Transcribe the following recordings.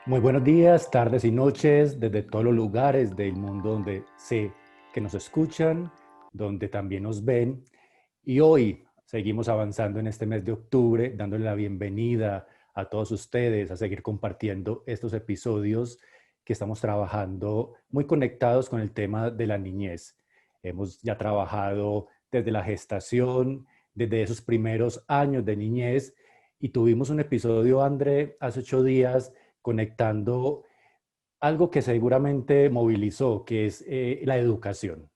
Muy buenos días, tardes y noches desde todos los lugares del mundo donde sé que nos escuchan, donde también nos ven. Y hoy seguimos avanzando en este mes de octubre, dándole la bienvenida a todos ustedes a seguir compartiendo estos episodios que estamos trabajando muy conectados con el tema de la niñez. Hemos ya trabajado desde la gestación, desde esos primeros años de niñez y tuvimos un episodio, André, hace 8 días conectando algo que seguramente movilizó, que es la educación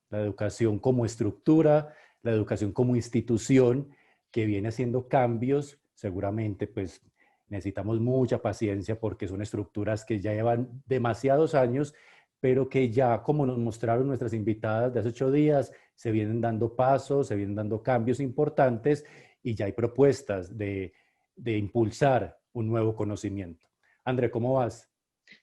como estructura, la educación como institución que viene haciendo cambios, seguramente pues necesitamos mucha paciencia porque son estructuras que ya llevan demasiados años, pero que ya, como nos mostraron nuestras invitadas de hace 8 días, se vienen dando pasos, se vienen dando cambios importantes y ya hay propuestas de impulsar un nuevo conocimiento. André, ¿cómo vas?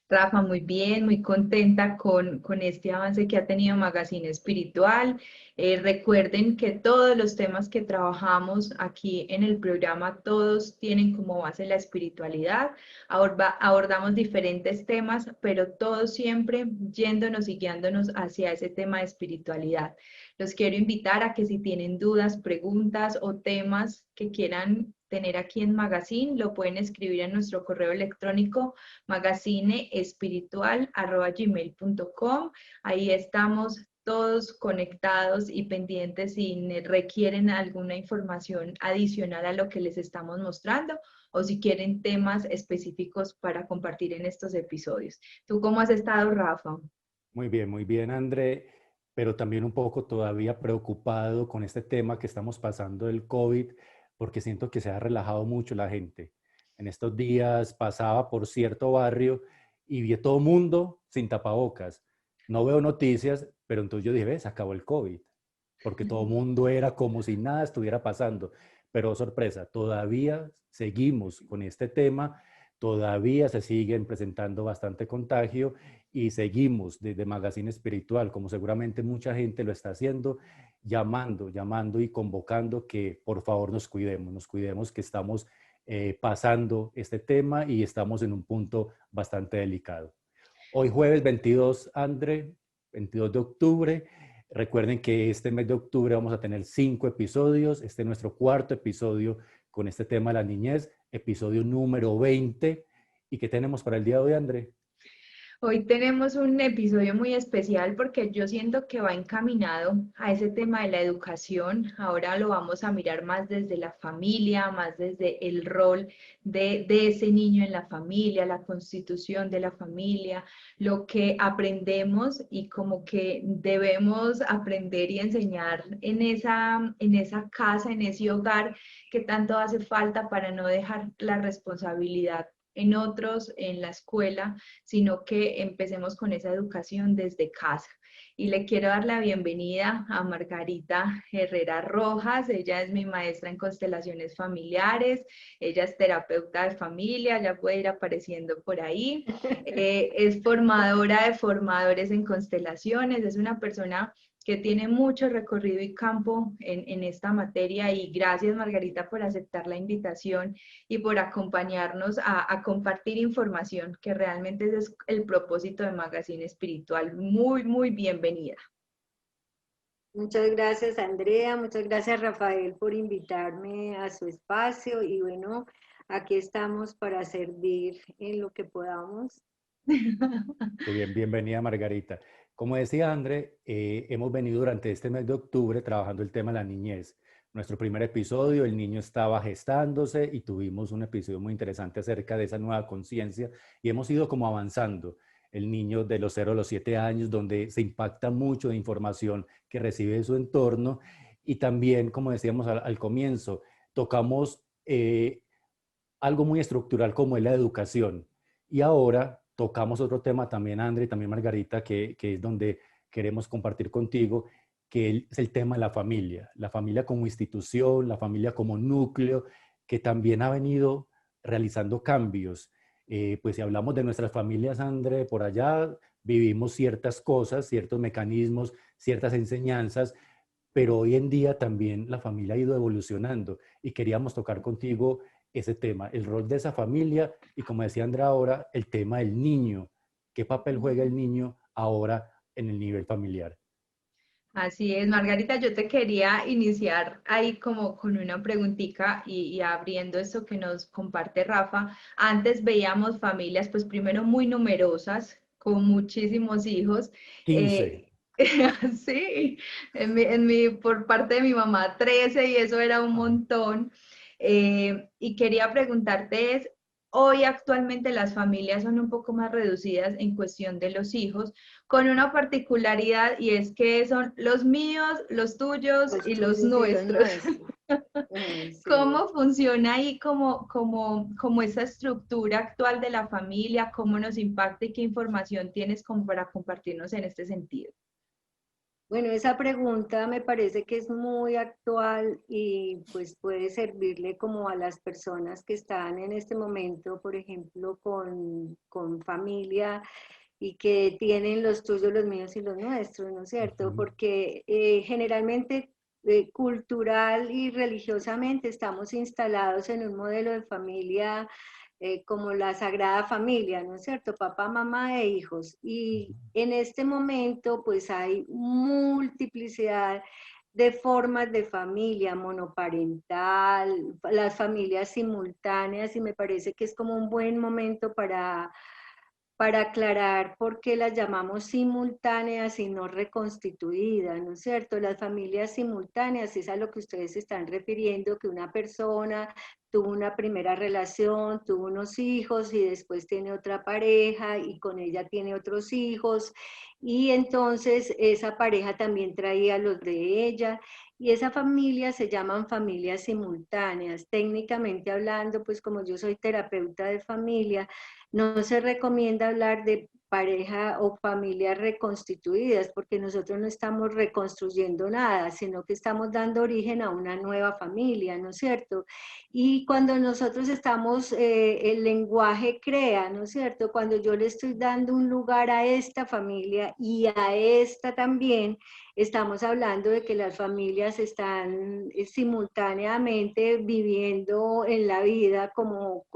Rafa, muy bien, muy contenta con este avance que ha tenido Magazine Espiritual. Recuerden que todos los temas que trabajamos aquí en el programa, todos tienen como base la espiritualidad. Abordamos diferentes temas, pero todos siempre yéndonos y guiándonos hacia ese tema de espiritualidad. Los quiero invitar a que si tienen dudas, preguntas o temas que quieran tener aquí en Magazine, lo pueden escribir en nuestro correo electrónico magazineespiritual@gmail.com. Ahí estamos todos conectados y pendientes si requieren alguna información adicional a lo que les estamos mostrando o si quieren temas específicos para compartir en estos episodios. ¿Tú cómo has estado, Rafa? Muy bien, André, pero también un poco todavía preocupado con este tema que estamos pasando del COVID, porque siento que se ha relajado mucho la gente. En estos días pasaba por cierto barrio y vi a todo mundo sin tapabocas. No veo noticias, pero entonces yo dije, "Ve, se acabó el COVID", porque todo mundo era como si nada estuviera pasando. Pero sorpresa, todavía seguimos con este tema, todavía se siguen presentando bastante contagio y seguimos desde Magazine Espiritual, como seguramente mucha gente lo está haciendo, llamando y convocando que por favor nos cuidemos que estamos pasando este tema y estamos en un punto bastante delicado. Hoy jueves 22, André, 22 de octubre. Recuerden que este mes de octubre vamos a tener 5 episodios. Este es nuestro cuarto episodio con este tema de la niñez, episodio número 20. ¿Y qué tenemos para el día de hoy, André? Hoy tenemos un episodio muy especial porque yo siento que va encaminado a ese tema de la educación. Ahora lo vamos a mirar más desde la familia, más desde el rol de ese niño en la familia, la constitución de la familia, lo que aprendemos y como que debemos aprender y enseñar en esa casa, en ese hogar que tanto hace falta para no dejar la responsabilidad en otros, en la escuela, sino que empecemos con esa educación desde casa. Y le quiero dar la bienvenida a Margarita Herrera Rojas. Ella es mi maestra en constelaciones familiares, ella es terapeuta de familia, ya puede ir apareciendo por ahí. Es formadora de formadores en constelaciones, es una persona que tiene mucho recorrido y campo en esta materia y gracias Margarita por aceptar la invitación y por acompañarnos a compartir información, que realmente ese es el propósito de Magazine Espiritual. Muy, muy bienvenida. Muchas gracias, Andrea. Muchas gracias, Rafael, por invitarme a su espacio. Y bueno, aquí estamos para servir en lo que podamos. Qué bien, bienvenida Margarita. Como decía André, hemos venido durante este mes de octubre trabajando el tema de la niñez. Nuestro primer episodio, el niño estaba gestándose y tuvimos un episodio muy interesante acerca de esa nueva conciencia y hemos ido como avanzando. El niño de los 0 a los 7 años, donde se impacta mucho de información que recibe de su entorno y también, como decíamos al comienzo, tocamos algo muy estructural como es la educación. Y ahora tocamos otro tema también, André, y también Margarita, que es donde queremos compartir contigo, que es el tema de la familia como institución, la familia como núcleo, que también ha venido realizando cambios. Pues si hablamos de nuestras familias, André, por allá vivimos ciertas cosas, ciertos mecanismos, ciertas enseñanzas, pero hoy en día también la familia ha ido evolucionando y queríamos tocar contigo ese tema, el rol de esa familia y, como decía Andrea ahora, el tema del niño. ¿Qué papel juega el niño ahora en el nivel familiar? Así es, Margarita, yo te quería iniciar ahí como con una preguntita y abriendo esto que nos comparte Rafa. Antes veíamos familias, pues primero muy numerosas, con muchísimos hijos. 15. Sí, por parte de mi mamá 13 y eso era un Ajá. montón. Y quería preguntarte es, hoy actualmente las familias son un poco más reducidas en cuestión de los hijos, con una particularidad y es que son los míos, los tuyos Los y los tuyos y los nuestros. nuestros. Sí. ¿Cómo funciona ahí como esa estructura actual de la familia? ¿Cómo nos impacta y qué información tienes como para compartirnos en este sentido? Bueno, esa pregunta me parece que es muy actual y pues puede servirle como a las personas que están en este momento, por ejemplo, con familia y que tienen los tuyos, los míos y los nuestros, ¿no es cierto? Ujú. Porque generalmente cultural y religiosamente estamos instalados en un modelo de familia como la Sagrada Familia, ¿no es cierto? Papá, mamá e hijos. Y en este momento pues hay multiplicidad de formas de familia, monoparental, las familias simultáneas, y me parece que es como un buen momento para aclarar por qué las llamamos simultáneas y no reconstituidas, ¿no es cierto? Las familias simultáneas es a lo que ustedes se están refiriendo, que una persona tuvo una primera relación, tuvo unos hijos y después tiene otra pareja y con ella tiene otros hijos y entonces esa pareja también traía los de ella y esa familia se llaman familias simultáneas. Técnicamente hablando, pues como yo soy terapeuta de familia, no se recomienda hablar de pareja o familias reconstituidas porque nosotros no estamos reconstruyendo nada, sino que estamos dando origen a una nueva familia, ¿no es cierto? Y cuando nosotros estamos, el lenguaje crea, ¿no es cierto? Cuando yo le estoy dando un lugar a esta familia y a esta también, estamos hablando de que las familias están simultáneamente viviendo en la vida como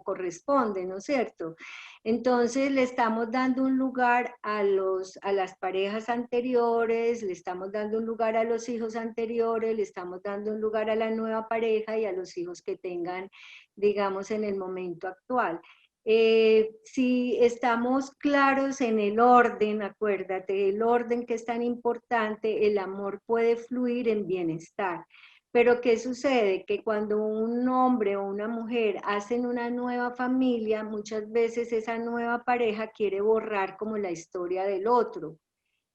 corresponde, ¿no es cierto? Entonces le estamos dando un lugar a las parejas anteriores, le estamos dando un lugar a los hijos anteriores, le estamos dando un lugar a la nueva pareja y a los hijos que tengan, digamos, en el momento actual. Si estamos claros en el orden, acuérdate, el orden que es tan importante, el amor puede fluir en bienestar. Pero ¿qué sucede? Que cuando un hombre o una mujer hacen una nueva familia, muchas veces esa nueva pareja quiere borrar como la historia del otro,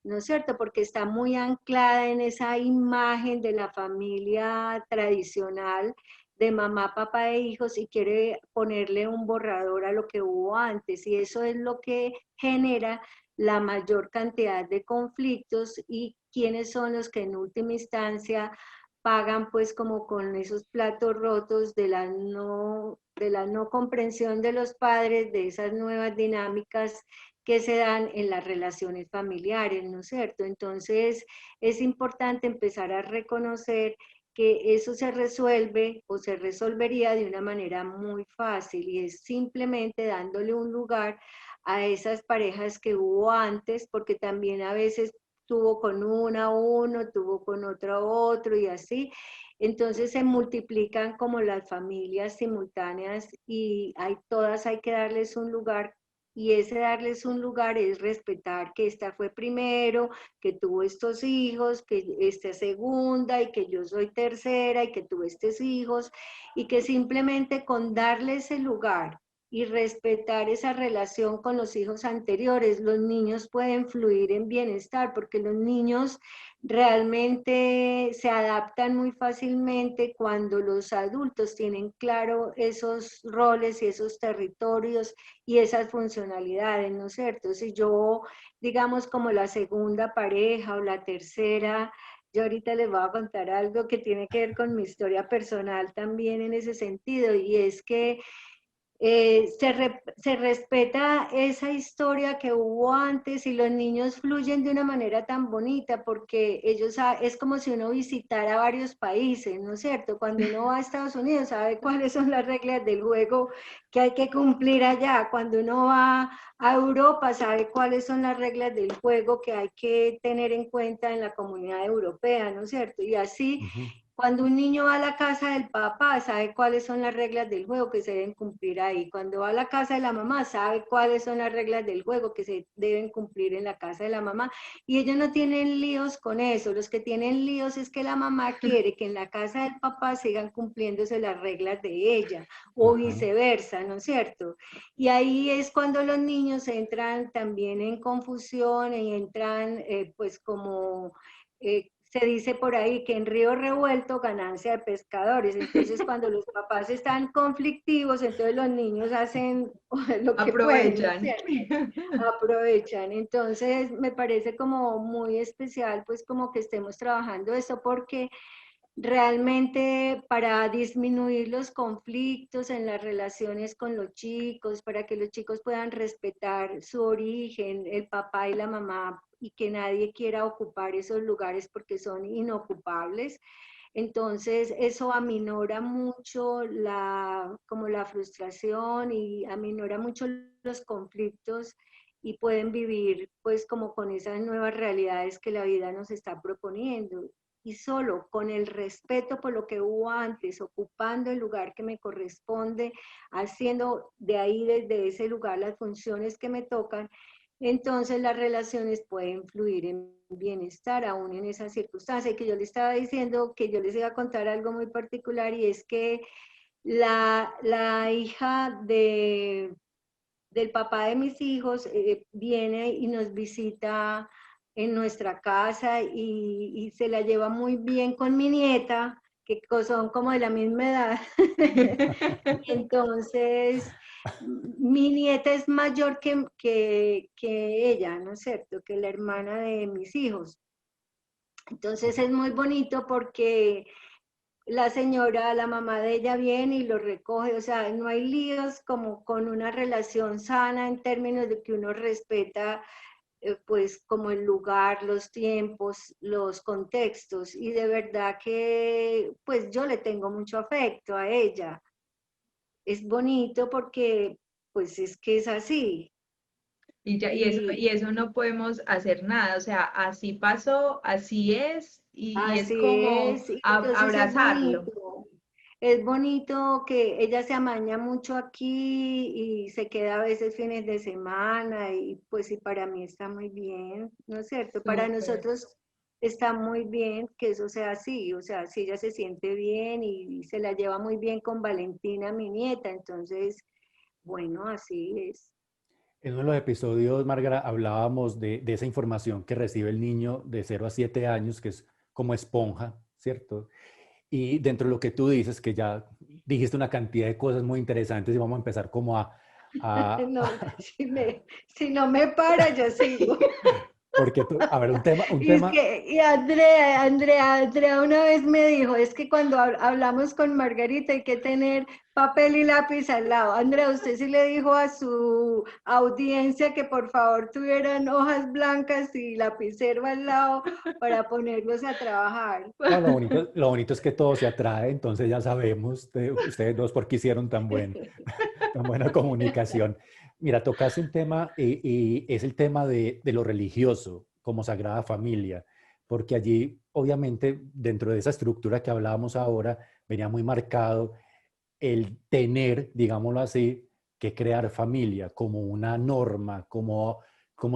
¿no es cierto? Porque está muy anclada en esa imagen de la familia tradicional de mamá, papá e hijos y quiere ponerle un borrador a lo que hubo antes y eso es lo que genera la mayor cantidad de conflictos y quiénes son los que en última instancia pagan pues como con esos platos rotos de la no comprensión de los padres, de esas nuevas dinámicas que se dan en las relaciones familiares, ¿no es cierto? Entonces es importante empezar a reconocer que eso se resuelve o se resolvería de una manera muy fácil y es simplemente dándole un lugar a esas parejas que hubo antes, porque también a veces tuvo con una uno, tuvo con otra otro y así. Entonces se multiplican como las familias simultáneas y todas hay que darles un lugar y ese darles un lugar es respetar que esta fue primero, que tuvo estos hijos, que esta es segunda y que yo soy tercera y que tuve estos hijos y que simplemente con darle ese lugar y respetar esa relación con los hijos anteriores, los niños pueden fluir en bienestar porque los niños realmente se adaptan muy fácilmente cuando los adultos tienen claro esos roles y esos territorios y esas funcionalidades, ¿no es cierto? Si yo, digamos, como la segunda pareja o la tercera, yo ahorita les voy a contar algo que tiene que ver con mi historia personal también en ese sentido, y es que se respeta esa historia que hubo antes y los niños fluyen de una manera tan bonita porque es como si uno visitara varios países, ¿no es cierto? Cuando uno va a Estados Unidos sabe cuáles son las reglas del juego que hay que cumplir allá. Cuando uno va a Europa sabe cuáles son las reglas del juego que hay que tener en cuenta en la comunidad europea, ¿no es cierto? Y así, Ujú. cuando un niño va a la casa del papá, sabe cuáles son las reglas del juego que se deben cumplir ahí. Cuando va a la casa de la mamá, sabe cuáles son las reglas del juego que se deben cumplir en la casa de la mamá. Y ellos no tienen líos con eso. Los que tienen líos es que la mamá quiere que en la casa del papá sigan cumpliéndose las reglas de ella o Ajá. viceversa, ¿no es cierto? Y ahí es cuando los niños entran también en confusión y entran pues como... se dice por ahí que en río revuelto ganancia de pescadores. Entonces, cuando los papás están conflictivos, entonces los niños hacen lo que pueden, ¿no es Aprovechan. cierto? Aprovechan. Entonces, me parece como muy especial, pues como que estemos trabajando esto porque realmente para disminuir los conflictos en las relaciones con los chicos, para que los chicos puedan respetar su origen, el papá y la mamá, y que nadie quiera ocupar esos lugares porque son inocupables. Entonces, eso aminora mucho como la frustración y aminora mucho los conflictos y pueden vivir pues como con esas nuevas realidades que la vida nos está proponiendo. Y solo con el respeto por lo que hubo antes, ocupando el lugar que me corresponde, haciendo de ahí desde ese lugar las funciones que me tocan, entonces las relaciones pueden fluir en bienestar aún en esa circunstancia. Y que yo le estaba diciendo que yo les iba a contar algo muy particular y es que la hija del papá de mis hijos viene y nos visita en nuestra casa y se la lleva muy bien con mi nieta, que son como de la misma edad. Entonces, mi nieta es mayor que ella, ¿no es cierto? Que la hermana de mis hijos. Entonces es muy bonito porque la señora, la mamá de ella viene y lo recoge, o sea, no hay líos como con una relación sana en términos de que uno respeta pues como el lugar, los tiempos, los contextos y de verdad que pues yo le tengo mucho afecto a ella. Es bonito porque pues es que es así. Y ya, Y y eso no podemos hacer nada, o sea, así pasó, así y es así como es, y entonces abrazarlo. es bonito que ella se amaña mucho aquí y se queda a veces fines de semana y pues y para mí está muy bien, ¿no es cierto? Para Súper. nosotros está muy bien que eso sea así, o sea, si ella se siente bien y se la lleva muy bien con Valentina, mi nieta, entonces, bueno, así es. En uno de los episodios, Márgara, hablábamos de esa información que recibe el niño de 0 a 7 años, que es como esponja, ¿cierto? Y dentro de lo que tú dices, que ya dijiste una cantidad de cosas muy interesantes y vamos a empezar como a, No, si no me para, yo sigo. porque, a ver, un Y es tema, que, y Andrea una vez me dijo, es que cuando hablamos con Margarita hay que tener papel y lápiz al lado. Andrea, usted sí le dijo a su audiencia que por favor tuvieran hojas blancas y lapicero al lado para ponerlos a trabajar. no, lo bonito es que todo se atrae, entonces ya sabemos de ustedes dos por qué hicieron tan buena comunicación. Mira, tocaste un tema y es el tema de lo religioso como Sagrada Familia, porque allí, obviamente, dentro de esa estructura que hablábamos ahora, venía muy marcado el tener, digámoslo así, que crear familia como una norma, como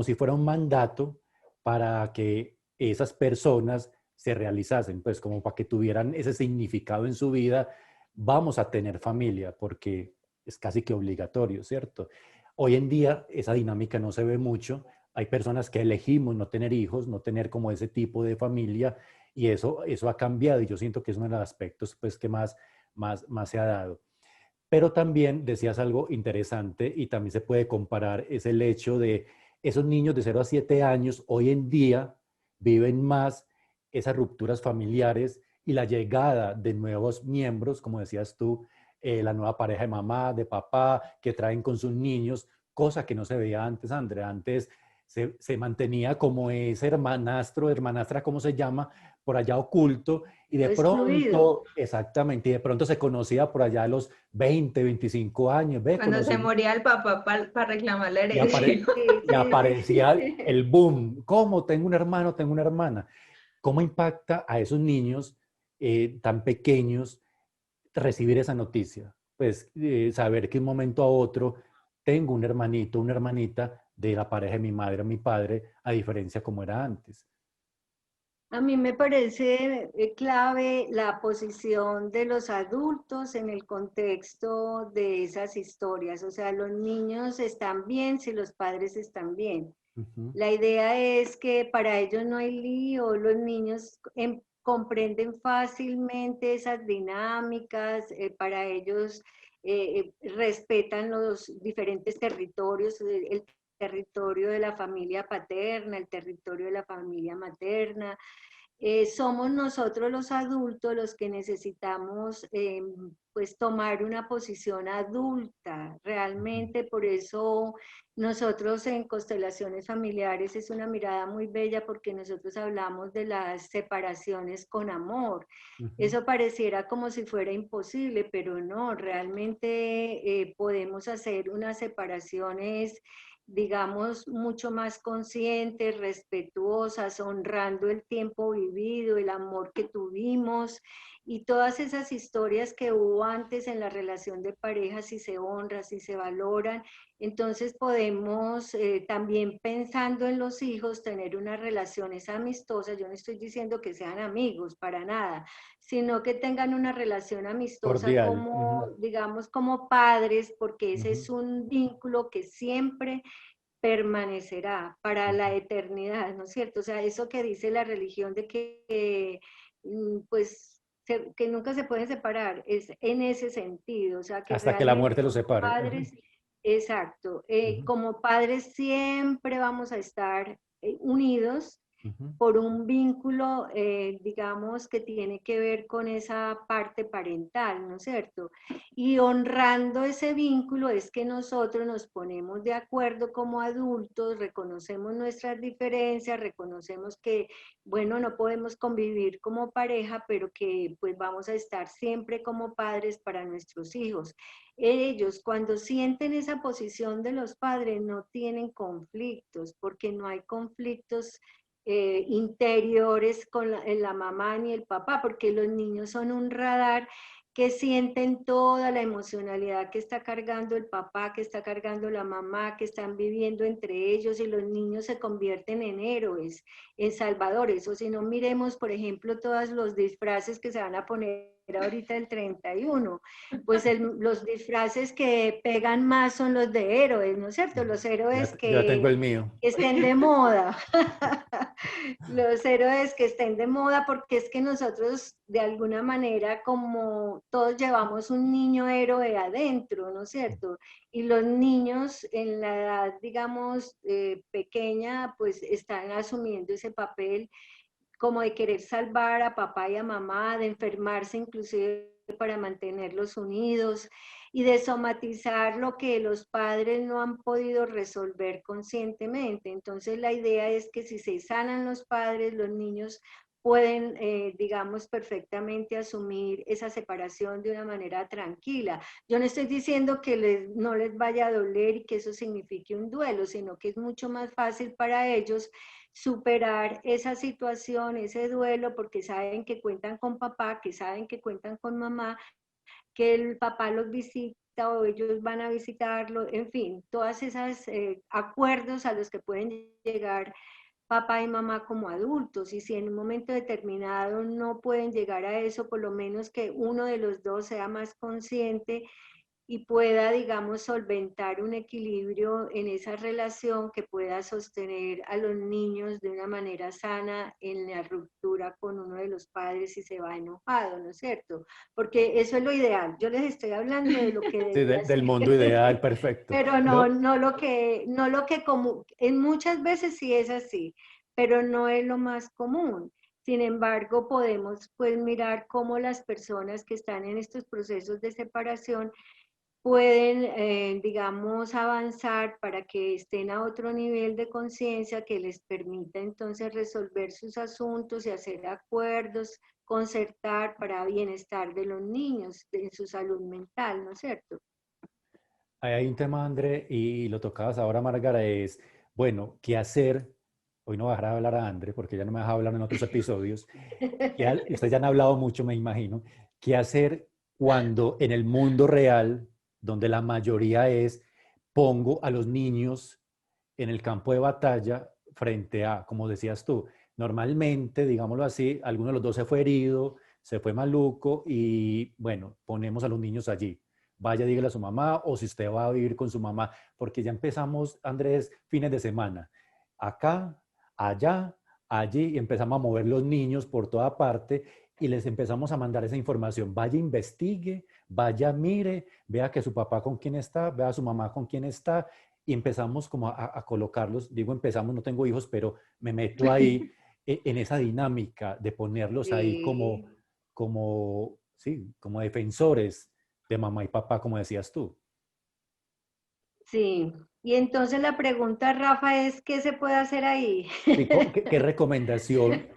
si fuera un mandato para que esas personas se realizasen, pues como para que tuvieran ese significado en su vida, vamos a tener familia, porque es casi que obligatorio, ¿cierto? Hoy en día esa dinámica no se ve mucho. Hay personas que elegimos no tener hijos, no tener como ese tipo de familia, y eso ha cambiado, y yo siento que es uno de los aspectos pues, que más se ha dado. Pero también decías algo interesante y también se puede comparar, es el hecho de esos niños de 0 a 7 años hoy en día viven más esas rupturas familiares y la llegada de nuevos miembros, como decías tú, la nueva pareja de mamá, de papá, que traen con sus niños, cosa que no se veía antes, Andrea. Antes se mantenía como ese hermanastro, hermanastra, ¿cómo se llama? Por allá oculto, y de Excluido. pronto, exactamente, y de pronto se conocía por allá a los 20, 25 años, ve, Cuando se conocí, moría el papá para reclamar la y, herencia. Sí, y sí, sí, aparecía sí. el boom. ¿Cómo? Tengo un hermano, tengo una hermana. ¿Cómo impacta a esos niños tan pequeños recibir esa noticia? Pues saber que de un momento a otro tengo un hermanito, una hermanita de la pareja de mi madre o mi padre, a diferencia como era antes. A mí me parece clave la posición de los adultos en el contexto de esas historias. O sea, los niños están bien si los padres están bien. Ujú, La idea es que para ellos no hay lío, los niños comprenden fácilmente esas dinámicas, para ellos respetan los diferentes territorios, el territorio de la familia paterna, el territorio de la familia materna. Somos nosotros los adultos los que necesitamos pues tomar una posición adulta, ujú, realmente por eso nosotros en Constelaciones Familiares es una mirada muy bella porque nosotros hablamos de las separaciones con amor. ujú. Eso pareciera como si fuera imposible, pero no, realmente podemos hacer unas separaciones, digamos, mucho más conscientes, respetuosas, honrando el tiempo vivido, el amor que tuvimos y todas esas historias que hubo antes en la relación de pareja, si se honra, si se valoran. Entonces podemos también pensando en los hijos, tener unas relaciones amistosas. Yo no estoy diciendo que sean amigos, para nada, sino que tengan una relación amistosa Cordial. como, Ujú, digamos, como padres, porque ese ujú, es un vínculo que siempre permanecerá para ujú. la eternidad, ¿no es cierto? O sea, eso que dice la religión de que, pues, que nunca se pueden separar, es en ese sentido, o sea, que Hasta que la realmente muerte los como separe. Ujú, padres, exacto, ujú, como padres siempre vamos a estar unidos ujú. por un vínculo, digamos, que tiene que ver con esa parte parental, ¿no es cierto? Y honrando ese vínculo es que nosotros nos ponemos de acuerdo como adultos, reconocemos nuestras diferencias, reconocemos que, bueno, no podemos convivir como pareja, pero que pues vamos a estar siempre como padres para nuestros hijos. Ellos cuando sienten esa posición de los padres no tienen conflictos, porque no hay conflictos interiores con la mamá ni el papá, porque los niños son un radar que sienten toda la emocionalidad que está cargando el papá, que está cargando la mamá, que están viviendo entre ellos y los niños se convierten en héroes, en salvadores. O si no, miremos, por ejemplo, todos los disfraces que se van a poner ahorita el 31. Pues los disfraces que pegan más son los de héroes, ¿no es cierto? Los héroes Yo ya tengo el mío. que estén de moda. Los héroes que estén de moda, porque es que nosotros de alguna manera como todos llevamos un niño héroe adentro, ¿no es cierto? Y los niños en la edad, digamos, pequeña, pues están asumiendo ese papel como de querer salvar a papá y a mamá, de enfermarse inclusive para mantenerlos unidos y de somatizar lo que los padres no han podido resolver conscientemente. Entonces la idea es que si se sanan los padres, los niños pueden, digamos, perfectamente asumir esa separación de una manera tranquila. Yo no estoy diciendo que no les vaya a doler y que eso signifique un duelo, sino que es mucho más fácil para ellos superar esa situación, ese duelo, porque saben que cuentan con papá, que saben que cuentan con mamá, que el papá los visita o ellos van a visitarlo, en fin, todas esas acuerdos a los que pueden llegar papá y mamá como adultos, y si en un momento determinado no pueden llegar a eso, por lo menos que uno de los dos sea más consciente y pueda, digamos, solventar un equilibrio en esa relación que pueda sostener a los niños de una manera sana en la ruptura con uno de los padres si se va enojado, ¿no es cierto? Porque eso es lo ideal. Yo les estoy hablando de lo que Sí, debería del ser. mundo ideal, perfecto. Pero no, Pero no lo que como, en muchas veces sí es así, pero no es lo más común. Sin embargo, podemos pues mirar cómo las personas que están en estos procesos de separación pueden, digamos, avanzar para que estén a otro nivel de conciencia que les permita entonces resolver sus asuntos y hacer acuerdos, concertar para bienestar de los niños, en su salud mental, ¿no es cierto? Ahí hay un tema, André, y lo tocabas ahora, Márgara, es, bueno, ¿qué hacer? Hoy no voy a dejar de hablar a André porque ya no me deja hablar en otros episodios. Ustedes ya han hablado mucho, me imagino. ¿Qué hacer cuando en el mundo real, donde la mayoría es, pongo a los niños en el campo de batalla frente a, como decías tú, normalmente, digámoslo así, alguno de los dos se fue herido, se fue maluco y bueno, ponemos a los niños allí. Vaya, dígale a su mamá o si usted va a vivir con su mamá, porque ya empezamos, Andrés, fines de semana. Acá, allá, allí, y empezamos a mover los niños por toda parte y les empezamos a mandar esa información. Vaya, investigue, vaya, mire, vea que su papá con quién está, vea a su mamá con quién está, y empezamos como a colocarlos, digo empezamos, no tengo hijos, pero me meto ahí en esa dinámica de ponerlos ahí Sí, sí, como defensores de mamá y papá, como decías tú. sí. Y entonces la pregunta, Rafa, es, ¿qué se puede hacer ahí? Sí, ¿qué recomendación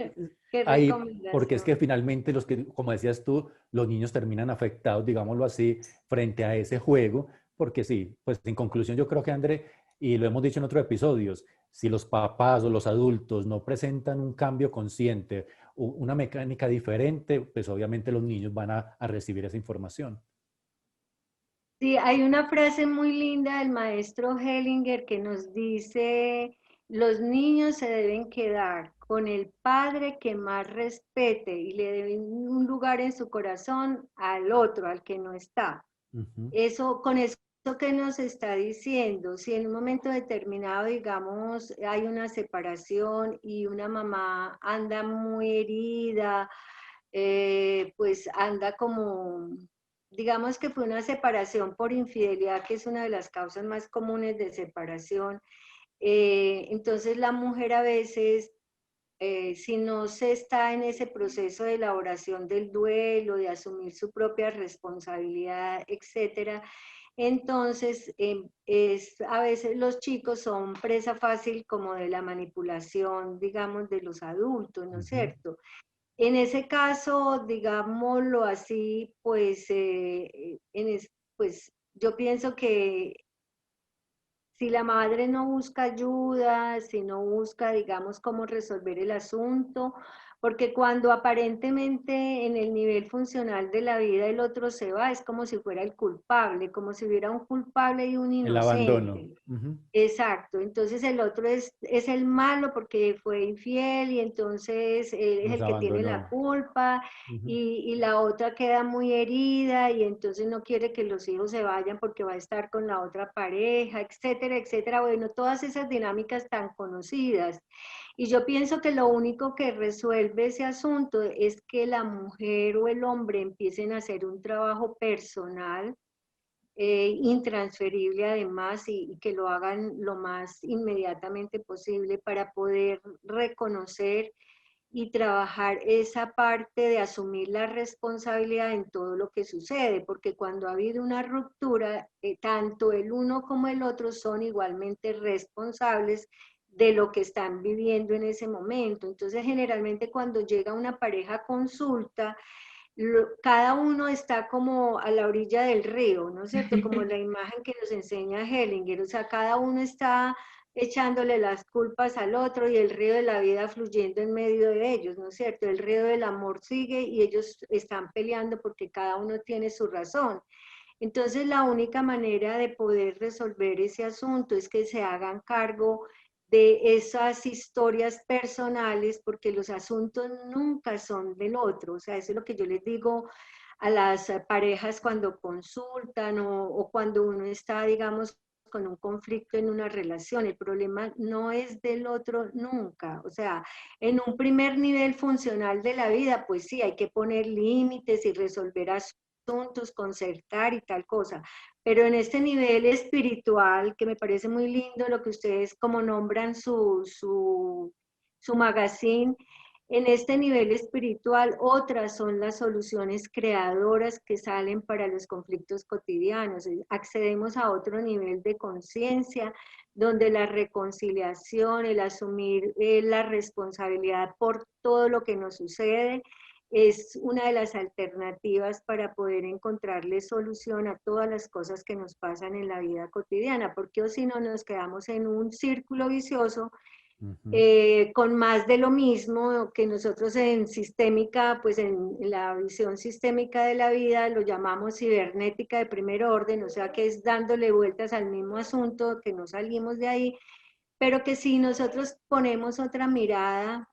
¿Qué hay? Porque es que recomendación? finalmente los que, como decías tú, los niños terminan afectados, digámoslo así, frente a ese juego, porque sí, pues en conclusión yo creo que André, y lo hemos dicho en otros episodios, si los papás o los adultos no presentan un cambio consciente, una mecánica diferente, pues obviamente los niños van a recibir esa información. Sí, hay una frase muy linda del maestro Hellinger que nos dice, los niños se deben quedar con el padre que más respete y le deben un lugar en su corazón al otro, al que no está. Ujú. Eso, con eso que nos está diciendo, si en un momento determinado, digamos, hay una separación y una mamá anda muy herida, pues anda como, digamos que fue una separación por infidelidad, que es una de las causas más comunes de separación. Entonces la mujer a veces, si no se está en ese proceso de elaboración del duelo, de asumir su propia responsabilidad, etcétera, entonces a veces los chicos son presa fácil como de la manipulación, digamos, de los adultos, ¿no es Ujú. cierto? En ese caso, digámoslo así, pues, pues yo pienso que si la madre no busca ayuda, si no busca, digamos, cómo resolver el asunto, porque cuando aparentemente en el nivel funcional de la vida el otro se va, es como si fuera el culpable, como si hubiera un culpable y un El abandono. inocente. Ujú. Exacto, entonces el otro es el malo porque fue infiel y entonces él es Nos el que tiene la abandonó. culpa Ujú. y la otra queda muy herida y entonces no quiere que los hijos se vayan porque va a estar con la otra pareja, etcétera, etcétera. Bueno, todas esas dinámicas tan conocidas. Y yo pienso que lo único que resuelve ese asunto es que la mujer o el hombre empiecen a hacer un trabajo personal intransferible además y que lo hagan lo más inmediatamente posible para poder reconocer y trabajar esa parte de asumir la responsabilidad en todo lo que sucede, porque cuando ha habido una ruptura, tanto el uno como el otro son igualmente responsables de lo que están viviendo en ese momento. Entonces, generalmente cuando llega una pareja a consulta, cada uno está como a la orilla del río, ¿no es cierto? Como la imagen que nos enseña Hellinger, o sea, cada uno está echándole las culpas al otro y el río de la vida fluyendo en medio de ellos, ¿no es cierto? El río del amor sigue y ellos están peleando porque cada uno tiene su razón. Entonces, la única manera de poder resolver ese asunto es que se hagan cargo de esas historias personales, porque los asuntos nunca son del otro. O sea, eso es lo que yo les digo a las parejas cuando consultan o cuando uno está, digamos, con un conflicto en una relación. El problema no es del otro nunca. O sea, en un primer nivel funcional de la vida, pues sí, hay que poner límites y resolver asuntos, concertar y tal cosa. Pero en este nivel espiritual, que me parece muy lindo lo que ustedes como nombran su magazine, En este nivel espiritual, otras son las soluciones creadoras que salen para los conflictos cotidianos. Accedemos a otro nivel de conciencia, donde la reconciliación, el asumir la responsabilidad por todo lo que nos sucede, es una de las alternativas para poder encontrarle solución a todas las cosas que nos pasan en la vida cotidiana, porque o si no nos quedamos en un círculo vicioso con más de lo mismo que nosotros en sistémica, pues en la visión sistémica de la vida lo llamamos cibernética de primer orden, o sea que es dándole vueltas al mismo asunto, que no salimos de ahí, pero que si nosotros ponemos otra mirada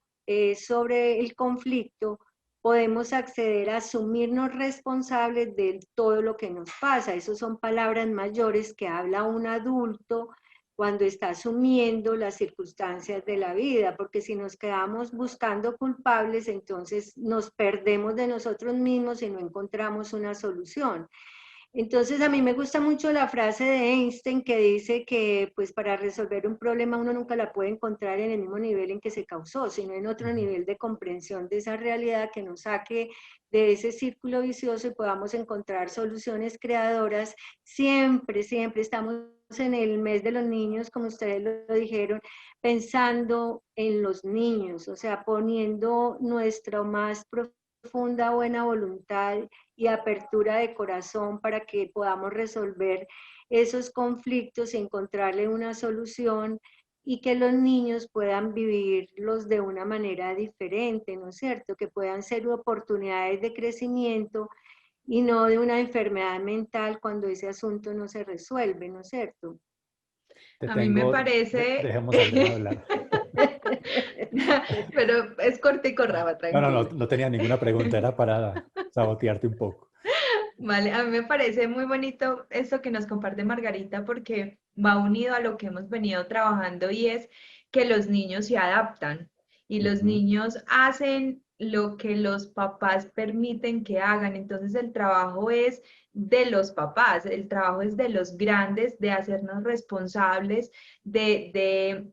sobre el conflicto, podemos acceder a asumirnos responsables de todo lo que nos pasa. Esas son palabras mayores que habla un adulto cuando está asumiendo las circunstancias de la vida, porque si nos quedamos buscando culpables, entonces nos perdemos de nosotros mismos y no encontramos una solución. Entonces a mí me gusta mucho la frase de Einstein que dice que pues para resolver un problema uno nunca la puede encontrar en el mismo nivel en que se causó, sino en otro nivel de comprensión de esa realidad que nos saque de ese círculo vicioso y podamos encontrar soluciones creadoras. Siempre, siempre estamos en el mes de los niños, como ustedes lo dijeron, pensando en los niños, o sea, poniendo nuestra más profunda buena voluntad y apertura de corazón para que podamos resolver esos conflictos y encontrarle una solución y que los niños puedan vivirlos de una manera diferente, ¿no es cierto? Que puedan ser oportunidades de crecimiento y no de una enfermedad mental cuando ese asunto no se resuelve, ¿no es cierto? Te A mí me tengo, parece, dejemos a Andrea hablar. pero es cortico, Rafa, tranquilo. No tenía ninguna pregunta, era para sabotearte un poco. Vale, a mí me parece muy bonito esto que nos comparte Margarita porque va unido a lo que hemos venido trabajando y es que los niños se adaptan y los Ujú. niños hacen lo que los papás permiten que hagan. Entonces el trabajo es de los papás, el trabajo es de los grandes, de hacernos responsables, de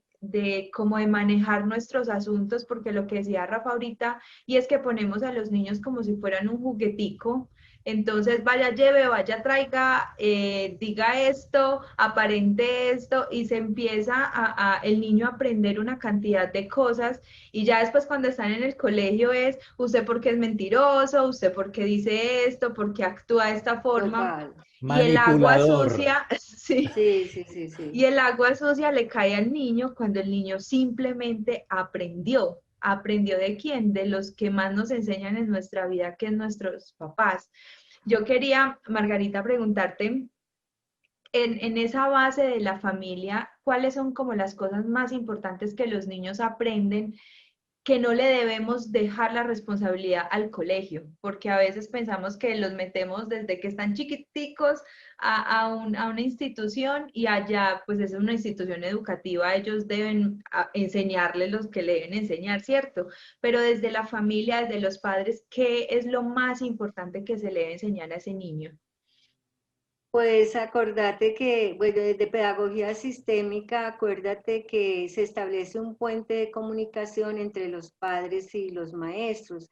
cómo de manejar nuestros asuntos, porque lo que decía Rafa ahorita, y es que ponemos a los niños como si fueran un juguetico. Entonces, vaya, lleve, vaya, traiga, diga esto, aparente esto, y se empieza el niño a aprender una cantidad de cosas, y ya después cuando están en el colegio es, usted por qué es mentiroso, usted por qué dice esto, por qué actúa de esta forma, Total. y el agua Manipulador. sucia, sí, Sí, sí, sí, y sí. el agua sucia le cae al niño cuando el niño simplemente aprendió. ¿Aprendió de quién? De los que más nos enseñan en nuestra vida, que es nuestros papás. Yo quería, Margarita, preguntarte, en esa base de la familia, ¿cuáles son como las cosas más importantes que los niños aprenden que no le debemos dejar la responsabilidad al colegio? Porque a veces pensamos que los metemos desde que están chiquiticos a una institución y allá pues es una institución educativa, ellos deben enseñarle los que le deben enseñar, ¿cierto? Pero desde la familia, desde los padres, ¿qué es lo más importante que se le debe enseñar a ese niño? Pues acordate que, bueno, desde pedagogía sistémica, acuérdate que se establece un puente de comunicación entre los padres y los maestros.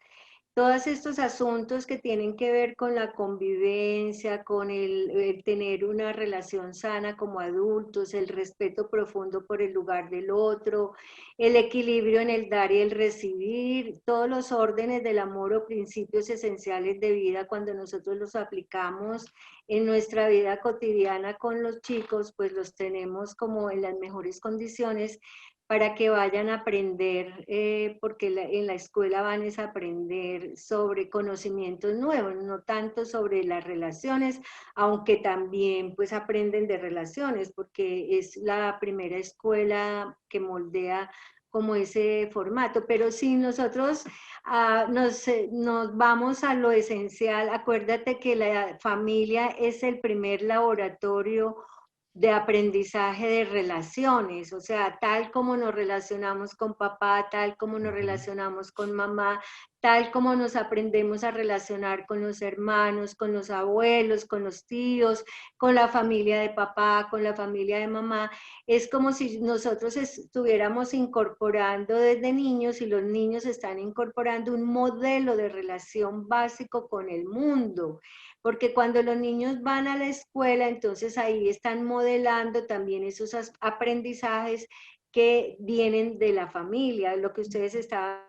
Todos estos asuntos que tienen que ver con la convivencia, con el tener una relación sana como adultos, el respeto profundo por el lugar del otro, el equilibrio en el dar y el recibir, todos los órdenes del amor o principios esenciales de vida, cuando nosotros los aplicamos en nuestra vida cotidiana con los chicos, pues los tenemos como en las mejores condiciones para que vayan a aprender, porque en la escuela van a aprender sobre conocimientos nuevos, no tanto sobre las relaciones, aunque también pues aprenden de relaciones, porque es la primera escuela que moldea como ese formato. Pero si nosotros nos vamos a lo esencial, acuérdate que la familia es el primer laboratorio de aprendizaje de relaciones, o sea, tal como nos relacionamos con papá, tal como nos Ujú. relacionamos con mamá, tal como nos aprendemos a relacionar con los hermanos, con los abuelos, con los tíos, con la familia de papá, con la familia de mamá. Es como si nosotros estuviéramos incorporando desde niños y los niños están incorporando un modelo de relación básico con el mundo. Porque cuando los niños van a la escuela, entonces ahí están modelando también esos aprendizajes que vienen de la familia, lo que ustedes estaban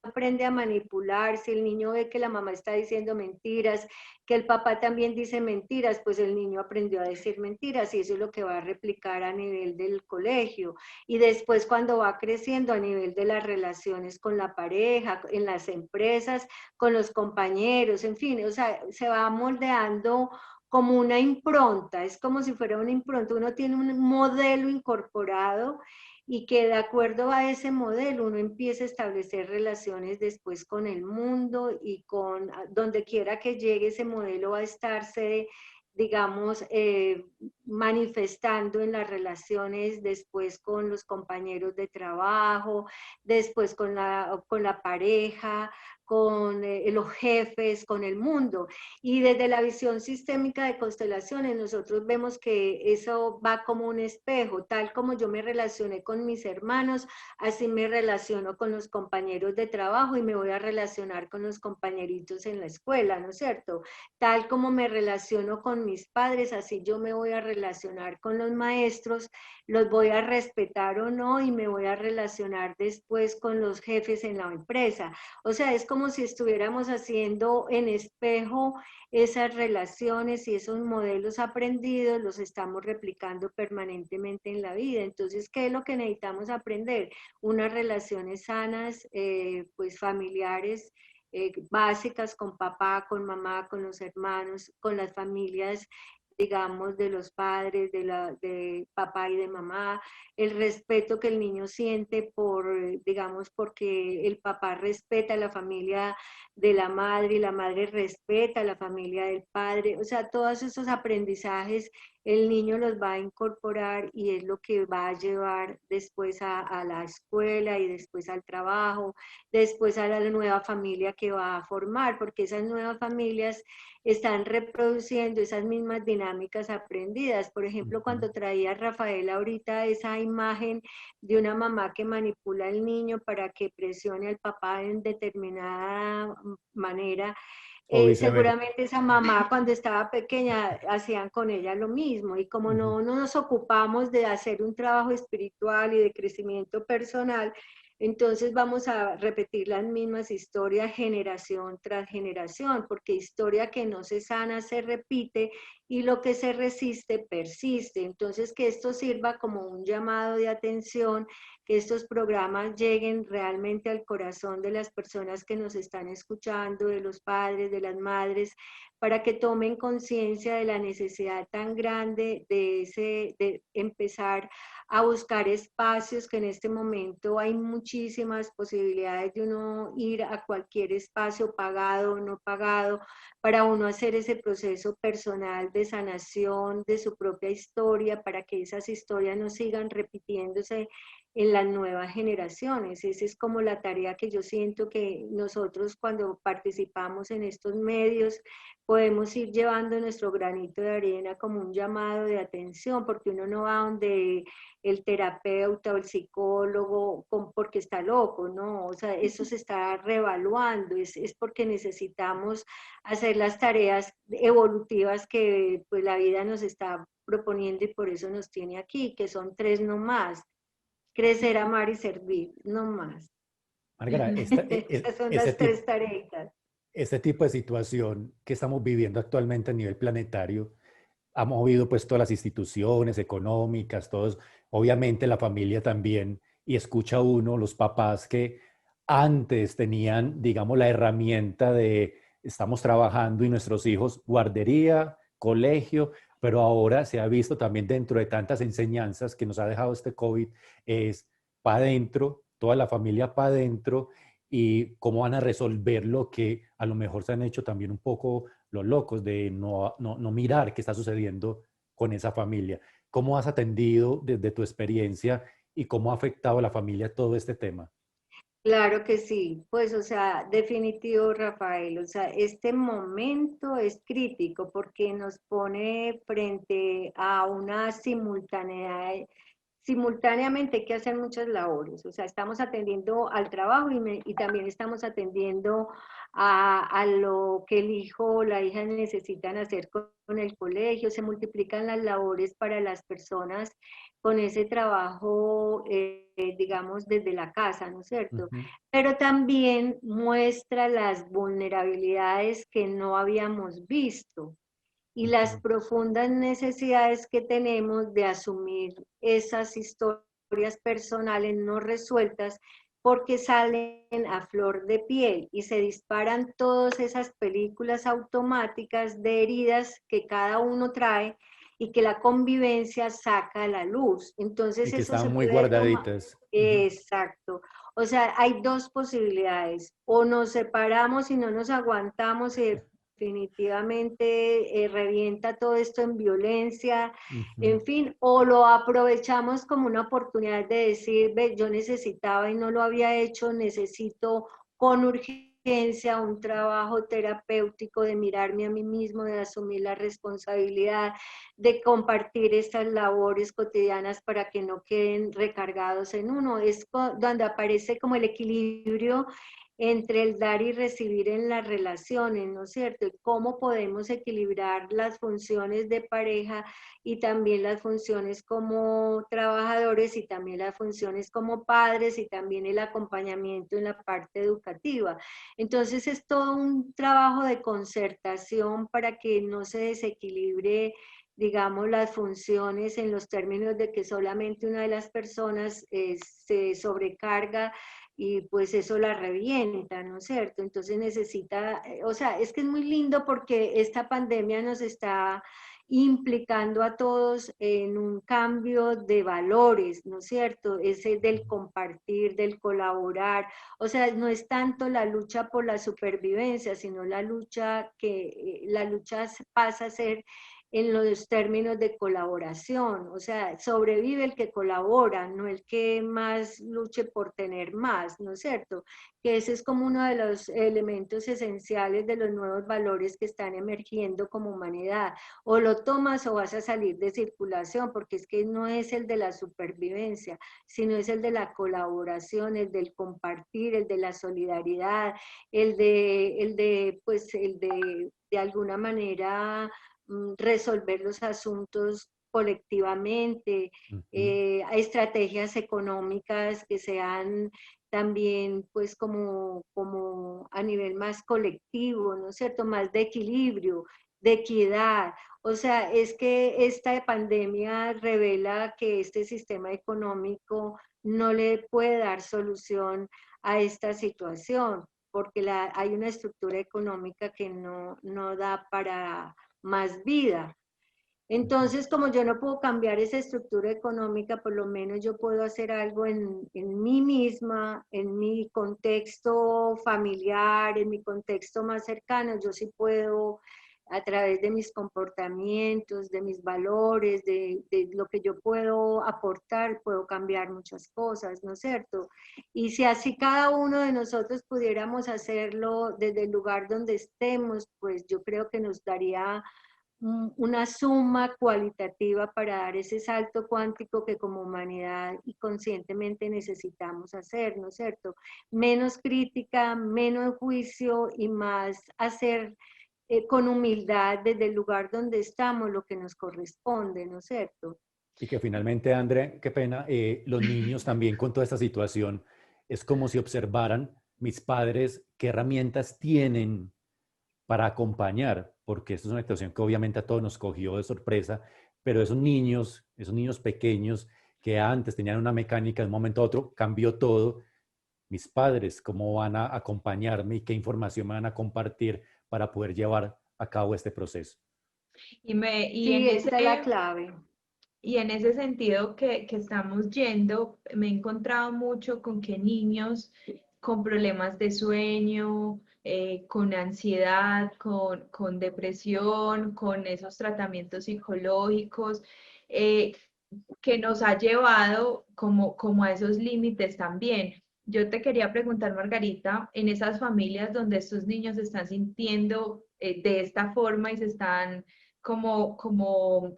aprende a manipular, si el niño ve que la mamá está diciendo mentiras, que el papá también dice mentiras, pues el niño aprendió a decir mentiras y eso es lo que va a replicar a nivel del colegio. Y después cuando va creciendo a nivel de las relaciones con la pareja, en las empresas, con los compañeros, en fin, o sea, se va moldeando como una impronta, es como si fuera una impronta, uno tiene un modelo incorporado y que de acuerdo a ese modelo uno empieza a establecer relaciones después con el mundo y con donde quiera que llegue ese modelo va a estarse, digamos, manifestando en las relaciones después con los compañeros de trabajo, después con la pareja, con los jefes, con el mundo. Y desde la visión sistémica de constelaciones, nosotros vemos que eso va como un espejo, tal como yo me relacioné con mis hermanos, así me relaciono con los compañeros de trabajo y me voy a relacionar con los compañeritos en la escuela, ¿no es cierto? Tal como me relaciono con mis padres, así yo me voy a relacionar con los maestros, los voy a respetar o no y me voy a relacionar después con los jefes en la empresa. O sea, es como si estuviéramos haciendo en espejo esas relaciones y esos modelos aprendidos, los estamos replicando permanentemente en la vida. Entonces, ¿qué es lo que necesitamos aprender? Unas relaciones sanas, pues familiares, básicas con papá, con mamá, con los hermanos, con las familias, digamos, de los padres, de papá y de mamá, el respeto que el niño siente por, digamos, porque el papá respeta a la familia de la madre y la madre respeta a la familia del padre, o sea, todos esos aprendizajes el niño los va a incorporar y es lo que va a llevar después a la escuela y después al trabajo, después a la nueva familia que va a formar, porque esas nuevas familias están reproduciendo esas mismas dinámicas aprendidas. Por ejemplo, cuando traía Rafael ahorita esa imagen de una mamá que manipula al niño para que presione al papá en determinada manera, O viceversa. seguramente esa mamá cuando estaba pequeña hacían con ella lo mismo y como no nos ocupamos de hacer un trabajo espiritual y de crecimiento personal, entonces vamos a repetir las mismas historias generación tras generación, porque historia que no se sana se repite y lo que se resiste persiste. Entonces que esto sirva como un llamado de atención, que estos programas lleguen realmente al corazón de las personas que nos están escuchando, de los padres, de las madres, para que tomen conciencia de la necesidad tan grande de empezar a buscar espacios que en este momento hay muchísimas posibilidades de uno ir a cualquier espacio pagado o no pagado para uno hacer ese proceso personal de sanación de su propia historia para que esas historias no sigan repitiéndose en las nuevas generaciones. Esa es como la tarea que yo siento que nosotros cuando participamos en estos medios podemos ir llevando nuestro granito de arena como un llamado de atención, porque uno no va donde el terapeuta o el psicólogo porque está loco, ¿no? O sea, eso se está reevaluando, es porque necesitamos hacer las tareas evolutivas que pues la vida nos está proponiendo y por eso nos tiene aquí, que son tres nomás: crecer, amar y servir, no más. Márgara, Esas son las tres tareas. este tipo de situación que estamos viviendo actualmente a nivel planetario ha movido pues todas las instituciones económicas, todos, obviamente la familia también, y escucha uno, los papás que antes tenían, digamos, la herramienta de estamos trabajando y nuestros hijos guardería, colegio, pero ahora se ha visto también dentro de tantas enseñanzas que nos ha dejado este COVID, es para adentro, toda la familia para adentro, y cómo van a resolver lo que a lo mejor se han hecho también un poco los locos de no mirar qué está sucediendo con esa familia. ¿Cómo has atendido desde tu experiencia y cómo ha afectado a la familia todo este tema? Claro que sí, pues o sea, definitivo Rafael, o sea, este momento es crítico porque nos pone frente a una simultaneidad, simultáneamente hay que hacer muchas labores, o sea, estamos atendiendo al trabajo y también estamos atendiendo a lo que el hijo o la hija necesitan hacer con el colegio, se multiplican las labores para las personas con ese trabajo, digamos, desde la casa, ¿no es cierto? Ujú, Pero también muestra las vulnerabilidades que no habíamos visto y las ujú, profundas necesidades que tenemos de asumir esas historias personales no resueltas porque salen a flor de piel y se disparan todas esas películas automáticas de heridas que cada uno trae y que la convivencia saca a la luz. Entonces y que eso se estaban muy puede tomar. guardaditas. Ujú. Exacto. O sea, hay dos posibilidades. O nos separamos y no nos aguantamos y definitivamente revienta todo esto en violencia, Ujú. en fin, o lo aprovechamos como una oportunidad de decir, ve, yo necesitaba y no lo había hecho, necesito con urgencia un trabajo terapéutico de mirarme a mí mismo, de asumir la responsabilidad, de compartir estas labores cotidianas para que no queden recargados en uno. Es donde aparece como el equilibrio entre el dar y recibir en las relaciones, ¿no es cierto? Y cómo podemos equilibrar las funciones de pareja y también las funciones como trabajadores y también las funciones como padres y también el acompañamiento en la parte educativa. Entonces es todo un trabajo de concertación para que no se desequilibre, digamos, las funciones en los términos de que solamente una de las personas se sobrecarga y pues eso la revienta, ¿no es cierto? Entonces necesita, o sea, es que es muy lindo porque esta pandemia nos está implicando a todos en un cambio de valores, ¿no es cierto? Ese del compartir, del colaborar, o sea, no es tanto la lucha por la supervivencia, sino la lucha que la lucha pasa a ser en los términos de colaboración, o sea, sobrevive el que colabora, no el que más luche por tener más, ¿no es cierto? Que ese es como uno de los elementos esenciales de los nuevos valores que están emergiendo como humanidad. O lo tomas o vas a salir de circulación, porque es que no es el de la supervivencia, sino es el de la colaboración, el del compartir, el de la solidaridad, pues, de alguna manera resolver los asuntos colectivamente, Ujú. estrategias económicas que sean también pues como a nivel más colectivo, ¿no es cierto? Más de equilibrio, de equidad. O sea, es que esta pandemia revela que este sistema económico no le puede dar solución a esta situación, porque hay una estructura económica que no da para más vida. Ujú. Entonces, como yo no puedo cambiar esa estructura económica, por lo menos yo puedo hacer algo en mí misma, en mi contexto familiar, en mi contexto más cercano. Yo sí puedo, a través de mis comportamientos, de mis valores, de lo que yo puedo aportar, puedo cambiar muchas cosas, ¿no es cierto? Y si así cada uno de nosotros pudiéramos hacerlo desde el lugar donde estemos, pues yo creo que nos daría una suma cualitativa para dar ese salto cuántico que como humanidad y conscientemente necesitamos hacer, ¿no es cierto? Menos crítica, menos juicio y más hacer con humildad desde el lugar donde estamos lo que nos corresponde, ¿no es cierto? Y que finalmente, André, qué pena, los niños también con toda esta situación, es como si observaran mis padres qué herramientas tienen para acompañar, porque esto es una situación que obviamente a todos nos cogió de sorpresa, pero esos niños pequeños que antes tenían una mecánica, de un momento a otro cambió todo. Mis padres, ¿cómo van a acompañarme y qué información me van a compartir para poder llevar a cabo este proceso? Y en Sí, ese, esta es la clave. y en ese sentido que estamos yendo, me he encontrado mucho con que niños con problemas de sueño, con ansiedad, con depresión, con esos tratamientos psicológicos, eh, que nos ha llevado como a esos límites también. Yo te quería preguntar, Margarita, en esas familias donde estos niños se están sintiendo de esta forma y se están como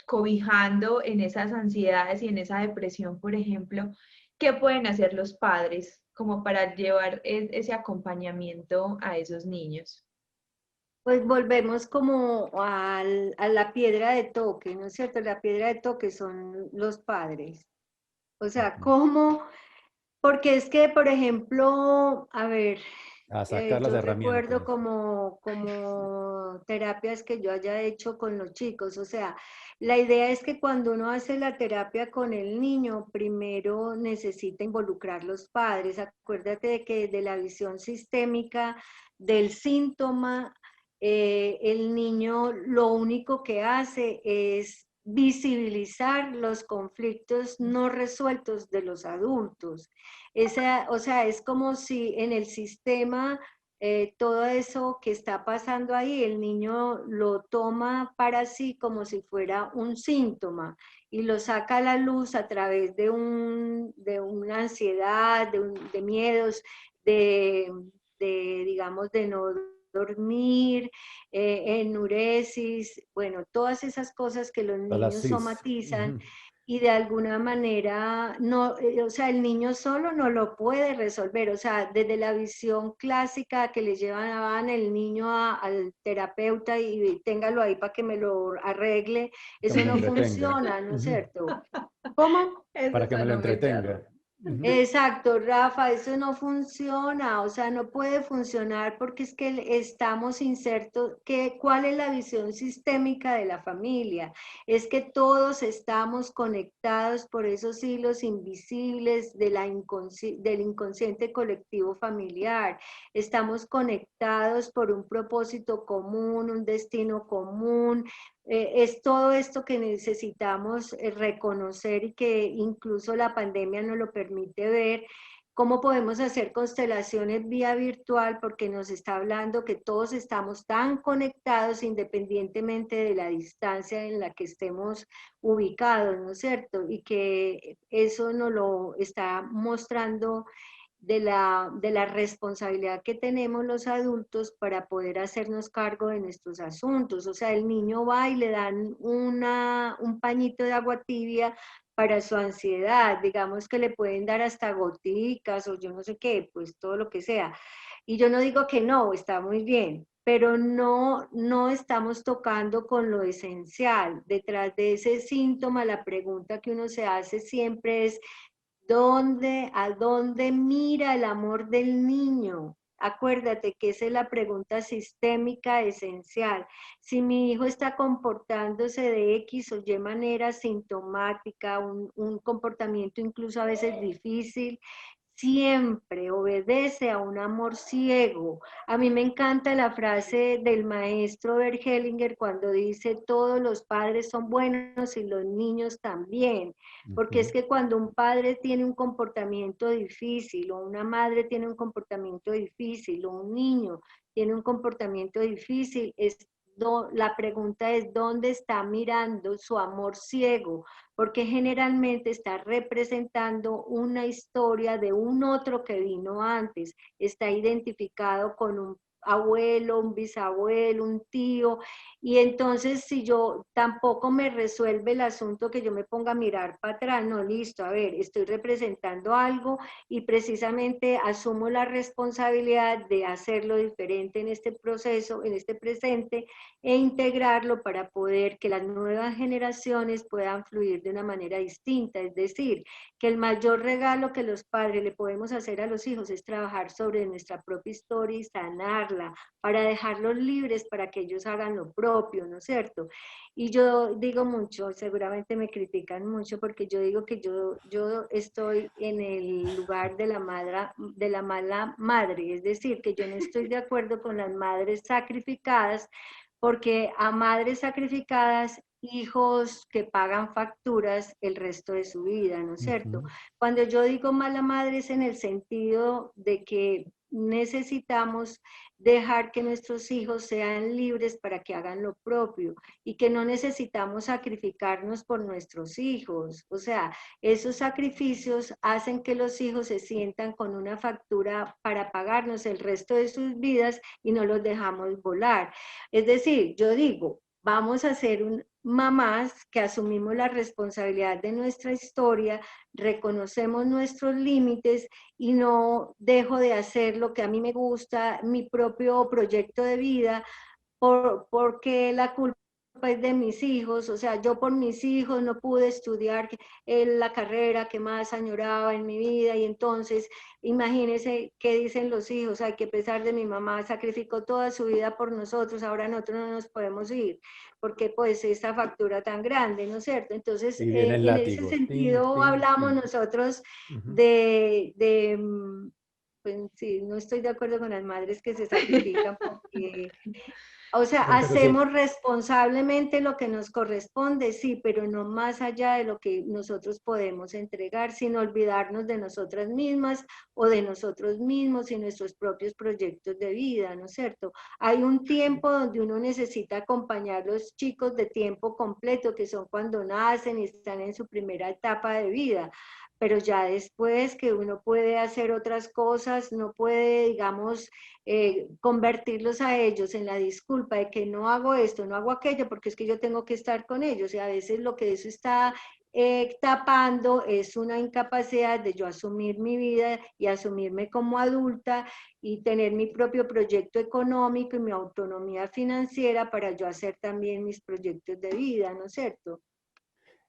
cobijando en esas ansiedades y en esa depresión, por ejemplo, ¿qué pueden hacer los padres como para llevar ese acompañamiento a esos niños? Pues volvemos como a la piedra de toque, ¿no es cierto? La piedra de toque son los padres. O sea, Ujú. ¿cómo? Porque es que, por ejemplo, a ver, A sacar las yo recuerdo herramientas. como terapias que yo haya hecho con los chicos. O sea, la idea es que cuando uno hace la terapia con el niño, primero necesita involucrar los padres. Acuérdate de que de la visión sistémica del síntoma, el niño lo único que hace es visibilizar los conflictos no resueltos de los adultos. O sea, es como si en el sistema todo eso que está pasando ahí, el niño lo toma para sí como si fuera un síntoma y lo saca a la luz a través de una ansiedad, de miedos, de, digamos, de no dormir, enuresis, bueno, todas esas cosas que los A las niños CIS. somatizan Ujú. y de alguna manera no, o sea, el niño solo no lo puede resolver. O sea, desde la visión clásica que le llevan el niño al terapeuta y téngalo ahí para que me lo arregle, Que me eso lo no entretenga. funciona, ¿no es Ujú. cierto? ¿Cómo? Eso Para que me lo suena muy charro. entretenga. Ujú. Exacto, Rafa, eso no funciona, o sea, no puede funcionar porque es que estamos insertos, ¿cuál es la visión sistémica de la familia? Es que todos estamos conectados por esos hilos invisibles de del inconsciente colectivo familiar, estamos conectados por un propósito común, un destino común, es todo esto que necesitamos reconocer y que incluso la pandemia nos lo permite ver. ¿Cómo podemos hacer constelaciones vía virtual? Porque nos está hablando que todos estamos tan conectados independientemente de la distancia en la que estemos ubicados, ¿no es cierto? Y que eso nos lo está mostrando de la responsabilidad que tenemos los adultos para poder hacernos cargo de nuestros asuntos. O sea, el niño va y le dan un pañito de agua tibia para su ansiedad, digamos que le pueden dar hasta goticas o yo no sé qué, pues todo lo que sea. Y yo no digo que no, está muy bien, pero no estamos tocando con lo esencial. Detrás de ese síntoma, la pregunta que uno se hace siempre es, a dónde mira el amor del niño? Acuérdate que esa es la pregunta sistémica esencial. Si mi hijo está comportándose de X o Y manera sintomática, un comportamiento incluso a veces difícil, siempre obedece a un amor ciego. A mí me encanta la frase del maestro Bert Hellinger cuando dice todos los padres son buenos y los niños también, porque es Ujú. que cuando un padre tiene un comportamiento difícil o una madre tiene un comportamiento difícil o un niño tiene un comportamiento difícil, la pregunta es dónde está mirando su amor ciego, porque generalmente está representando una historia de un otro que vino antes, está identificado con un abuelo, un bisabuelo, un tío, y entonces si yo tampoco me resuelve el asunto que yo me ponga a mirar para atrás, no, listo, a ver, estoy representando algo y precisamente asumo la responsabilidad de hacerlo diferente en este proceso, en este presente, e integrarlo para poder que las nuevas generaciones puedan fluir de una manera distinta. Es decir, que el mayor regalo que los padres le podemos hacer a los hijos es trabajar sobre nuestra propia historia y sanarla, para dejarlos libres para que ellos hagan lo propio, ¿no es cierto? Y yo digo mucho, seguramente me critican mucho porque yo digo que yo estoy en el lugar de la mala madre, es decir, que yo no estoy de acuerdo con las madres sacrificadas porque a madres sacrificadas, hijos que pagan facturas el resto de su vida, ¿no es cierto? Ujú. Cuando yo digo mala madre es en el sentido de que necesitamos dejar que nuestros hijos sean libres para que hagan lo propio y que no necesitamos sacrificarnos por nuestros hijos. O sea, esos sacrificios hacen que los hijos se sientan con una factura para pagarnos el resto de sus vidas y no los dejamos volar. Es decir, yo digo, vamos a ser mamás que asumimos la responsabilidad de nuestra historia, reconocemos nuestros límites y no dejo de hacer lo que a mí me gusta, mi propio proyecto de vida, porque la culpa es de mis hijos. O sea, yo por mis hijos no pude estudiar la carrera que más añoraba en mi vida, y entonces imagínense qué dicen los hijos: ay, que a pesar de mi mamá sacrificó toda su vida por nosotros, ahora nosotros no nos podemos ir, porque pues esta factura tan grande, ¿no es cierto? Entonces, Y viene el en ese látigo. Tin, sentido tin, hablamos tin. nosotros Ujú. pues sí, no estoy de acuerdo con las madres que se sacrifican porque, o sea, Pero sí, hacemos responsablemente lo que nos corresponde, sí, pero no más allá de lo que nosotros podemos entregar, sin olvidarnos de nosotras mismas o de nosotros mismos y nuestros propios proyectos de vida, ¿no es cierto? Hay un tiempo donde uno necesita acompañar a los chicos de tiempo completo, que son cuando nacen y están en su primera etapa de vida, pero ya después que uno puede hacer otras cosas, no puede, digamos, convertirlos a ellos en la disculpa de que no hago esto, no hago aquello, porque es que yo tengo que estar con ellos. Y a veces lo que eso está tapando es una incapacidad de yo asumir mi vida y asumirme como adulta y tener mi propio proyecto económico y mi autonomía financiera para yo hacer también mis proyectos de vida, ¿no es cierto?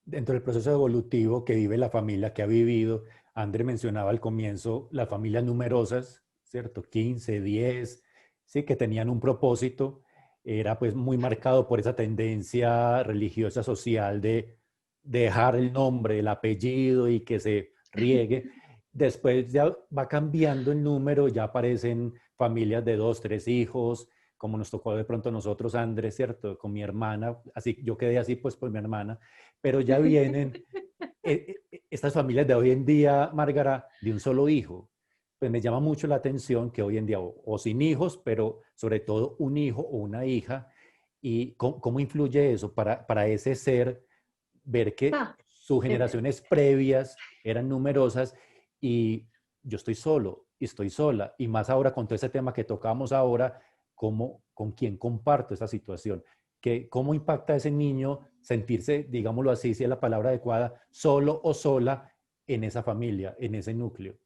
dentro del proceso evolutivo que vive la familia, que ha vivido, André mencionaba al comienzo las familias numerosas, ¿cierto? 15, 10, sí, que tenían un propósito, era pues muy marcado por esa tendencia religiosa social de dejar el nombre, el apellido y que se riegue. Después ya va cambiando el número, ya aparecen familias de 2, 3 hijos, como nos tocó de pronto a nosotros, Andrés, ¿cierto? Con mi hermana, así yo quedé así pues por mi hermana, pero ya vienen estas familias de hoy en día, Márgara, de un solo hijo. Pues me llama mucho la atención que hoy en día, o sin hijos, pero sobre todo un hijo o una hija, y cómo influye eso para ese ser, ver que Ah, sus generaciones previas eran numerosas y yo estoy solo y estoy sola, y más ahora con todo ese tema que tocamos ahora, con quién comparto esa situación, que cómo impacta a ese niño sentirse, digámoslo así, si es la palabra adecuada, solo o sola en esa familia, en ese núcleo.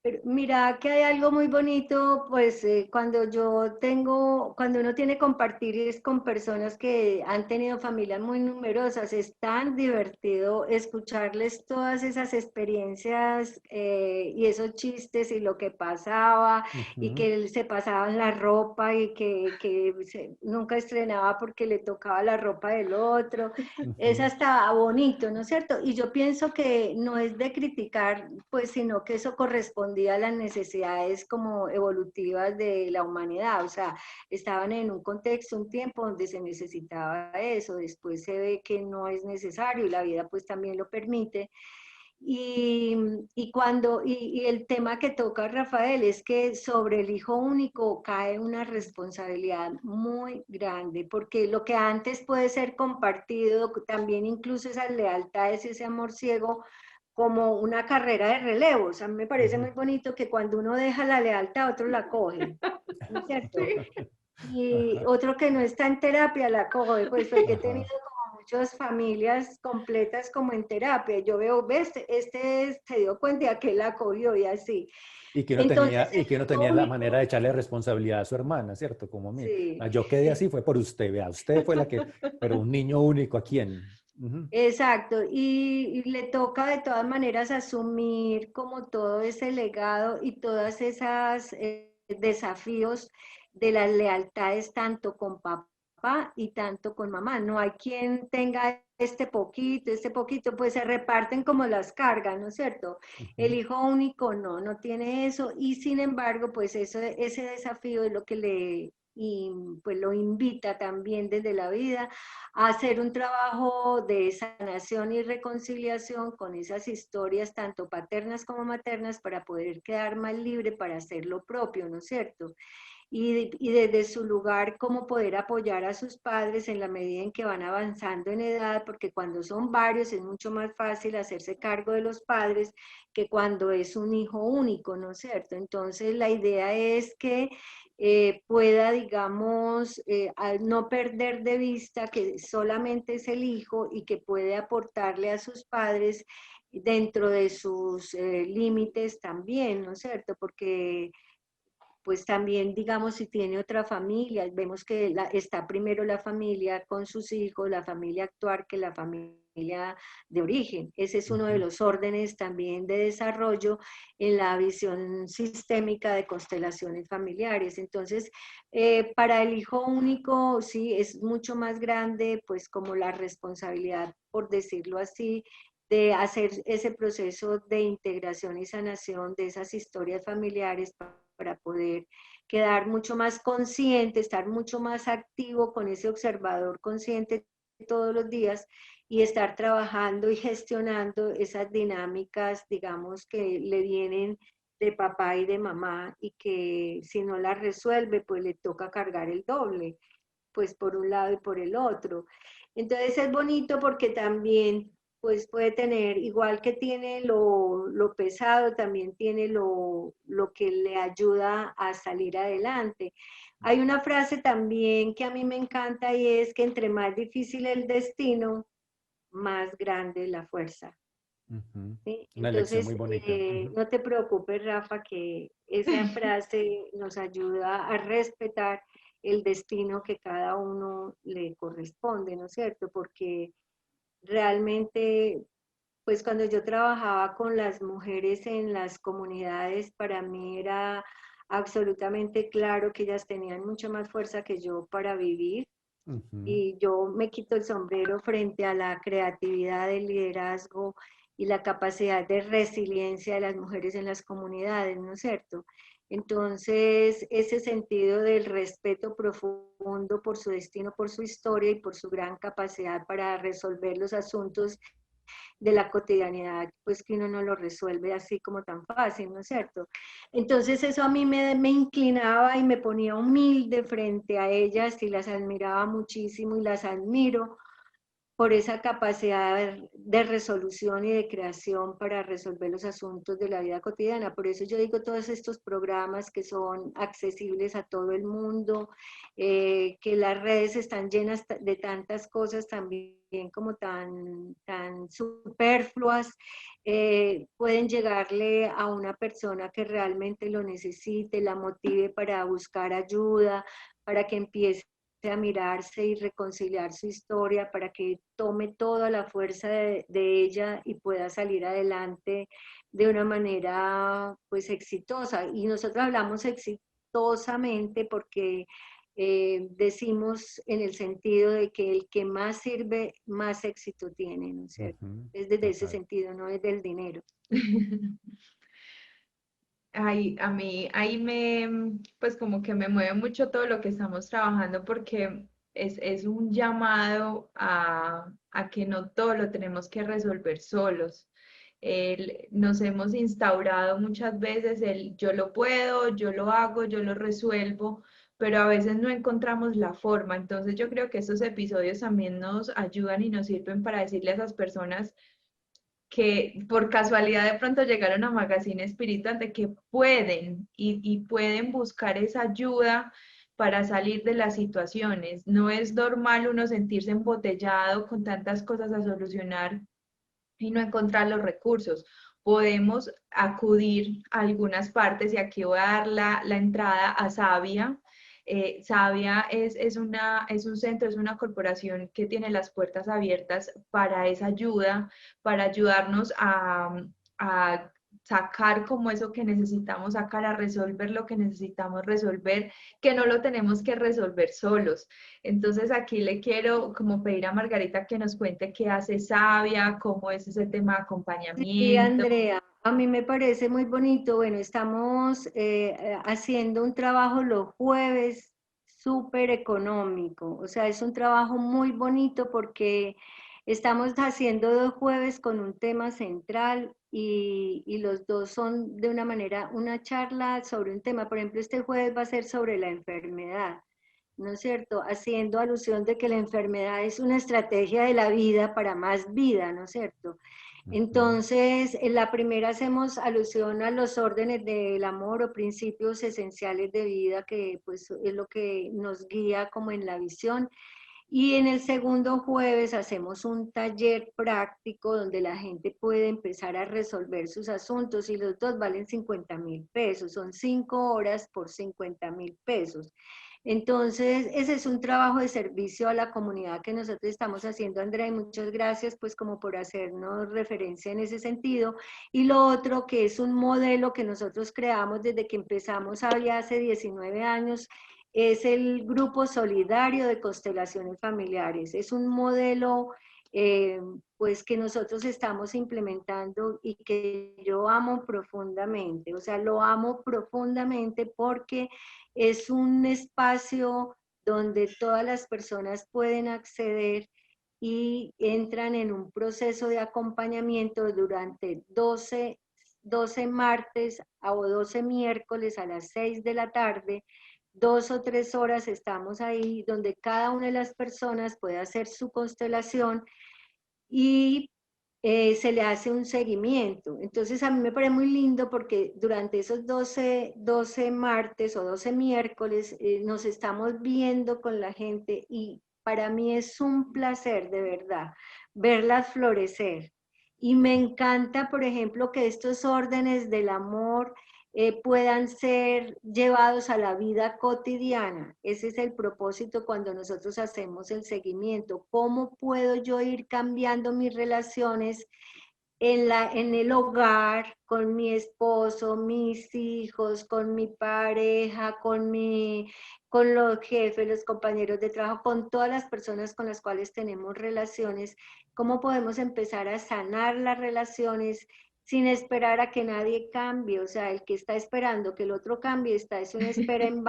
pero mira que hay algo muy bonito, pues cuando uno tiene compartir con personas que han tenido familias muy numerosas, es tan divertido escucharles todas esas experiencias y esos chistes y lo que pasaba, y Ujú, que se pasaban la ropa y que nunca estrenaba porque le tocaba la ropa del otro. Es ujú. hasta bonito, ¿no es cierto? Y yo pienso que no es de criticar, pues, sino que eso correspondía a las necesidades como evolutivas de la humanidad. O sea, estaban en un contexto, un tiempo donde se necesitaba eso. Después se ve que no es necesario y la vida pues también lo permite. Y, y el tema que toca Rafael es que sobre el hijo único cae una responsabilidad muy grande, porque lo que antes puede ser compartido, también incluso esas lealtades y ese amor ciego, como una carrera de relevos. A mí me parece Ujú. muy bonito que cuando uno deja la lealtad, otro la coge, ¿no es cierto? Sí. Y Ajá, otro que no está en terapia la coge, pues porque he tenido ajá. como muchas familias completas como en terapia. Yo veo, ves, este se dio cuenta y aquel la cogió y así. Entonces, Y que uno el tenía la manera único, de echarle responsabilidad a su hermana, ¿cierto? Como a mí. sí, Ah, yo quedé así, fue por usted, vea, usted fue la que, pero un niño único, ¿a quién? Ujú. exacto. Y le toca de todas maneras asumir como todo ese legado y todas esas desafíos de las lealtades tanto con papá y tanto con mamá. No hay quien tenga este poquito, pues se reparten como las cargas, ¿no es cierto? El Ujú. hijo único no tiene eso, y sin embargo, pues eso, ese desafío es lo que y pues lo invita también desde la vida a hacer un trabajo de sanación y reconciliación con esas historias tanto paternas como maternas para poder quedar más libre para hacer lo propio, ¿no es cierto? Y desde su lugar cómo poder apoyar a sus padres en la medida en que van avanzando en edad, porque cuando son varios es mucho más fácil hacerse cargo de los padres que cuando es un hijo único, ¿no es cierto? Entonces la idea es que pueda, digamos, al no perder de vista que solamente es el hijo y que puede aportarle a sus padres dentro de sus límites también, ¿no es cierto? Porque pues también, digamos, si tiene otra familia, vemos que está primero la familia con sus hijos, la familia actual que la familia de origen. Ese es uno de los órdenes también de desarrollo en la visión sistémica de constelaciones familiares. Entonces, para el hijo único, sí, es mucho más grande, pues como la responsabilidad, por decirlo así, de hacer ese proceso de integración y sanación de esas historias familiares para poder quedar mucho más consciente, estar mucho más activo con ese observador consciente todos los días y estar trabajando y gestionando esas dinámicas, digamos, que le vienen de papá y de mamá y que si no las resuelve, pues le toca cargar el doble, pues por un lado y por el otro. Entonces es bonito porque también pues puede tener, igual que tiene lo pesado, también tiene lo que le ayuda a salir adelante. Hay una frase también que a mí me encanta y es que entre más difícil el destino, más grande la fuerza. ¿Sí? Una lección Entonces, muy bonita. no te preocupes, Rafa, que esa frase nos ayuda a respetar el destino que cada uno le corresponde, ¿no es cierto? Porque realmente, pues cuando yo trabajaba con las mujeres en las comunidades, para mí era absolutamente claro que ellas tenían mucha más fuerza que yo para vivir y yo me quito el sombrero frente a la creatividad, el liderazgo y la capacidad de resiliencia de las mujeres en las comunidades, ¿no es cierto? Entonces, ese sentido del respeto profundo por su destino, por su historia y por su gran capacidad para resolver los asuntos de la cotidianidad, pues que uno no lo resuelve así como tan fácil, ¿no es cierto? Entonces eso a mí me inclinaba y me ponía humilde frente a ellas y las admiraba muchísimo y las admiro por esa capacidad de resolución y de creación para resolver los asuntos de la vida cotidiana. Por eso yo digo todos estos programas que son accesibles a todo el mundo, que las redes están llenas de tantas cosas también como tan superfluas, pueden llegarle a una persona que realmente lo necesite, la motive para buscar ayuda, para que empiece a mirarse y reconciliar su historia para que tome toda la fuerza de ella y pueda salir adelante de una manera pues exitosa. Y nosotros hablamos exitosamente porque decimos en el sentido de que el que más sirve, más éxito tiene, ¿no es cierto? Es desde ese Total. sentido, no es del dinero. Ay, a mí ahí pues como que me mueve mucho todo lo que estamos trabajando porque es un llamado a que no todo lo tenemos que resolver solos. Nos hemos instaurado muchas veces el yo lo puedo, yo lo hago, yo lo resuelvo, pero a veces no encontramos la forma. Entonces yo creo que estos episodios también nos ayudan y nos sirven para decirle a esas personas que por casualidad de pronto llegaron a Magazine Espiritual de que pueden y pueden buscar esa ayuda para salir de las situaciones. No es normal uno sentirse embotellado con tantas cosas a solucionar y no encontrar los recursos. Podemos acudir a algunas partes y aquí voy a dar la entrada a Sabia. Sabia es un centro, es una corporación que tiene las puertas abiertas para esa ayuda, para ayudarnos a sacar como eso que necesitamos sacar, a resolver lo que necesitamos resolver, que no lo tenemos que resolver solos. Entonces aquí le quiero como pedir a Margarita que nos cuente qué hace Sabia, cómo es ese tema de Sí, acompañamiento. Andrea, a mí me parece muy bonito. Bueno, estamos haciendo un trabajo los jueves súper económico. O sea, es un trabajo muy bonito porque estamos haciendo 2 jueves con un tema central y los dos son de una manera, una charla sobre un tema. Por ejemplo, este jueves va a ser sobre la enfermedad, ¿no es cierto? Haciendo alusión de que la enfermedad es una estrategia de la vida para más vida, ¿no es cierto? Entonces, en la primera hacemos alusión a los órdenes del amor o principios esenciales de vida, que pues es lo que nos guía como en la visión. Y en el segundo jueves hacemos un taller práctico donde la gente puede empezar a resolver sus asuntos y los dos valen 50.000 pesos, son 5 horas por 50.000 pesos. Entonces, ese es un trabajo de servicio a la comunidad que nosotros estamos haciendo, Andrea, y muchas gracias pues como por hacernos referencia en ese sentido. Y lo otro que es un modelo que nosotros creamos desde que empezamos había hace 19 años, es el Grupo Solidario de Constelaciones Familiares. Es un modelo pues que nosotros estamos implementando y que yo amo profundamente. O sea, lo amo profundamente porque es un espacio donde todas las personas pueden acceder y entran en un proceso de acompañamiento durante 12 martes o 12 miércoles a las 6 de la tarde. 2 o 3 horas estamos ahí donde cada una de las personas puede hacer su constelación y se le hace un seguimiento. Entonces a mí me parece muy lindo porque durante esos 12 martes o 12 miércoles nos estamos viendo con la gente y para mí es un placer de verdad verlas florecer. Y me encanta, por ejemplo, que estos órdenes del amor puedan ser llevados a la vida cotidiana. Ese es el propósito cuando nosotros hacemos el seguimiento. ¿Cómo puedo yo ir cambiando mis relaciones en el hogar, con mi esposo, mis hijos, con mi pareja, con los jefes, los compañeros de trabajo, con todas las personas con las cuales tenemos relaciones? ¿Cómo podemos empezar a sanar las relaciones sin esperar a que nadie cambie? O sea, el que está esperando que el otro cambie, es una espera en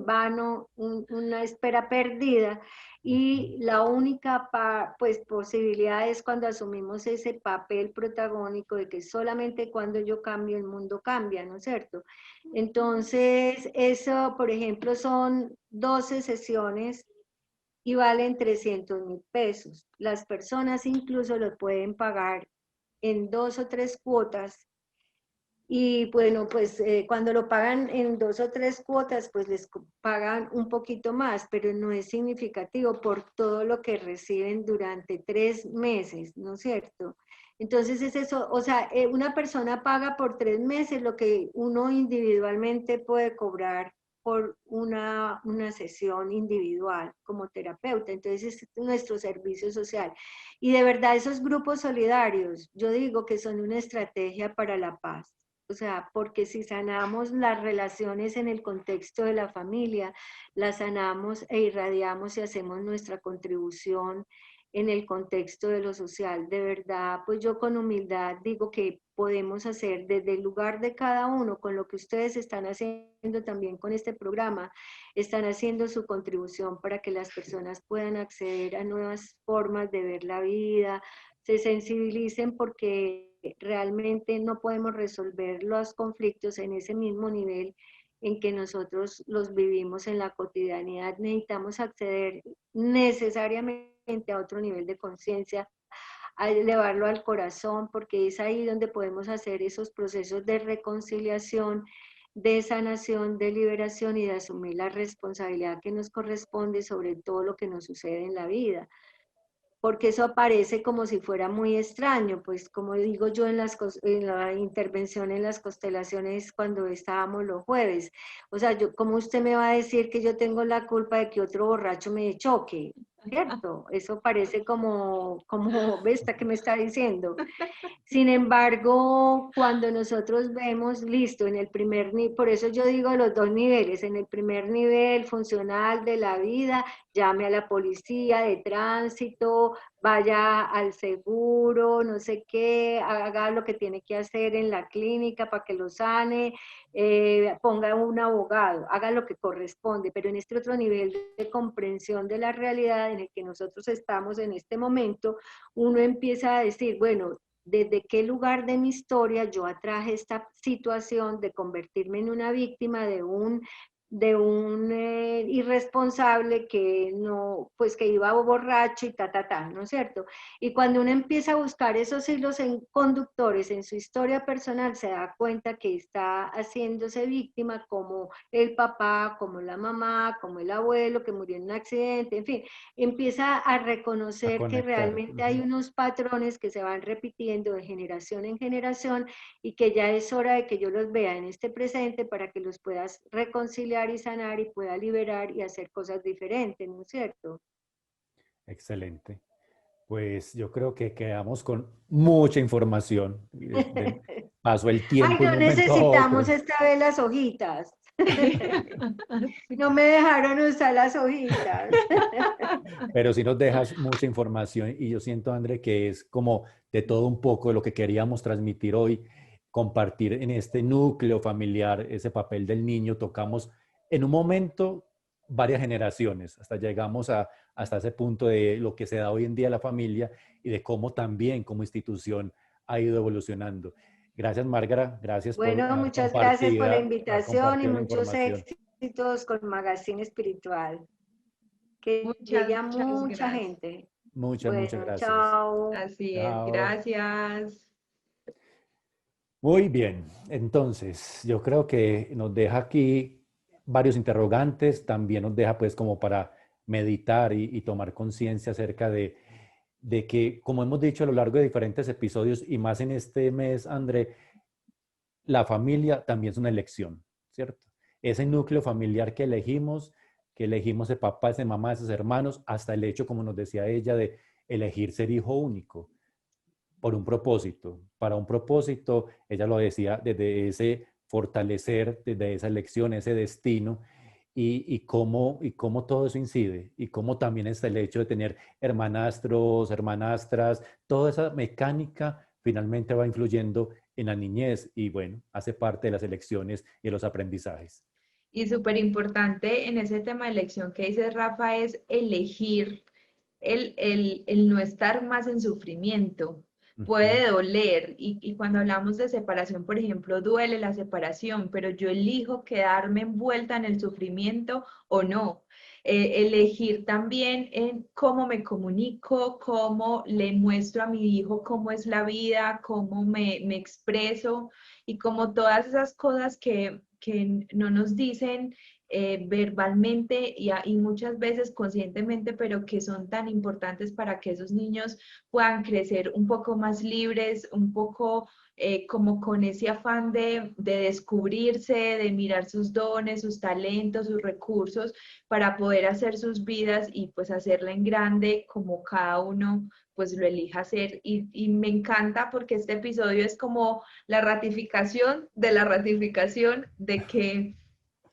vano, una espera perdida. Y la única pues, posibilidad es cuando asumimos ese papel protagónico de que solamente cuando yo cambio el mundo cambia, ¿no es cierto? Entonces, eso, por ejemplo, son 12 sesiones y valen 300.000 pesos. Las personas incluso lo pueden pagar en 2 o 3 cuotas. Y bueno, pues cuando lo pagan en 2 o 3 cuotas, pues les pagan un poquito más, pero no es significativo por todo lo que reciben durante 3 meses, ¿no es cierto? Entonces es eso, o sea, una persona paga por 3 meses lo que uno individualmente puede cobrar por una sesión individual como terapeuta. Entonces es nuestro servicio social. Y de verdad esos grupos solidarios, yo digo que son una estrategia para la paz. O sea, porque si sanamos las relaciones en el contexto de la familia, las sanamos e irradiamos y hacemos nuestra contribución en el contexto de lo social. De verdad, pues yo con humildad digo que podemos hacer desde el lugar de cada uno, con lo que ustedes están haciendo también con este programa, están haciendo su contribución para que las personas puedan acceder a nuevas formas de ver la vida, se sensibilicen porque realmente no podemos resolver los conflictos en ese mismo nivel en que nosotros los vivimos en la cotidianidad. Necesitamos acceder necesariamente a otro nivel de conciencia, a elevarlo al corazón, porque es ahí donde podemos hacer esos procesos de reconciliación, de sanación, de liberación y de asumir la responsabilidad que nos corresponde sobre todo lo que nos sucede en la vida. Porque eso aparece como si fuera muy extraño, pues como digo yo en la intervención en las constelaciones cuando estábamos los jueves. O sea, ¿cómo usted me va a decir que yo tengo la culpa de que otro borracho me choque? ¿cierto? Eso parece como, ¿ves? ¿Qué me está diciendo? Sin embargo, cuando nosotros vemos, listo, en el primer nivel, por eso yo digo los dos niveles, en el primer nivel funcional de la vida, llame a la policía de tránsito, vaya al seguro, no sé qué, haga lo que tiene que hacer en la clínica para que lo sane, ponga un abogado, haga lo que corresponde, pero en este otro nivel de comprensión de la realidad en el que nosotros estamos en este momento, uno empieza a decir, bueno, ¿desde qué lugar de mi historia yo atraje esta situación de convertirme en una víctima de un irresponsable que no, pues que iba borracho y ¿no es cierto? Y cuando uno empieza a buscar esos hilos en conductores en su historia personal, se da cuenta que está haciéndose víctima como el papá, como la mamá, como el abuelo que murió en un accidente, en fin, empieza a A reconocer que conectar. realmente hay unos patrones que se van repitiendo de generación en generación y que ya es hora de que yo los vea en este presente para que los puedas reconciliar y sanar y pueda liberar y hacer cosas diferentes, ¿no es cierto? Excelente. Pues yo creo que quedamos con mucha información. Pasó el Ay, tiempo de un no momento a necesitamos otro. esta vez las hojitas. No me dejaron usar las hojitas. Pero sí nos dejas mucha información y yo siento, André, que es como de todo un poco de lo que queríamos transmitir hoy, compartir en este núcleo familiar ese papel del niño. Tocamos en un momento varias generaciones, hasta llegamos hasta ese punto de lo que se da hoy en día a la familia y de cómo también como institución ha ido evolucionando. Gracias, Márgara, gracias por Bueno, muchas gracias por la haber invitación y compartido la muchos información. éxitos con Magazine Espiritual. Que Muchas, llegue a muchas mucha gracias. gente. Muchas Bueno, gracias. chao. Así es, Chao. gracias. Muy bien, entonces yo creo que nos deja aquí varios interrogantes, también nos deja pues como para meditar y tomar conciencia acerca de que, como hemos dicho a lo largo de diferentes episodios y más en este mes, André, la familia también es una elección, ¿cierto? Ese núcleo familiar que elegimos de papá, de mamá, de sus hermanos, hasta el hecho, como nos decía ella, de elegir ser hijo único por un propósito, para un propósito, ella lo decía, desde ese fortalecer, desde esa elección, ese destino, y cómo todo eso incide, y cómo también está el hecho de tener hermanastros, hermanastras, toda esa mecánica finalmente va influyendo en la niñez y bueno, hace parte de las elecciones y de los aprendizajes. Y súper importante en ese tema de elección que dice Rafa es elegir el no estar más en sufrimiento. Ujú. Puede doler y cuando hablamos de separación, por ejemplo, duele la separación, pero yo elijo quedarme envuelta en el sufrimiento o no. Elegir también en cómo me comunico, cómo le muestro a mi hijo cómo es la vida, cómo me expreso y como todas esas cosas que no nos dicen verbalmente y muchas veces conscientemente, pero que son tan importantes para que esos niños puedan crecer un poco más libres, un poco como con ese afán de descubrirse, de mirar sus dones, sus talentos, sus recursos, para poder hacer sus vidas y pues hacerla en grande como cada uno pues lo elija hacer. Y me encanta porque este episodio es como la ratificación de la ratificación de que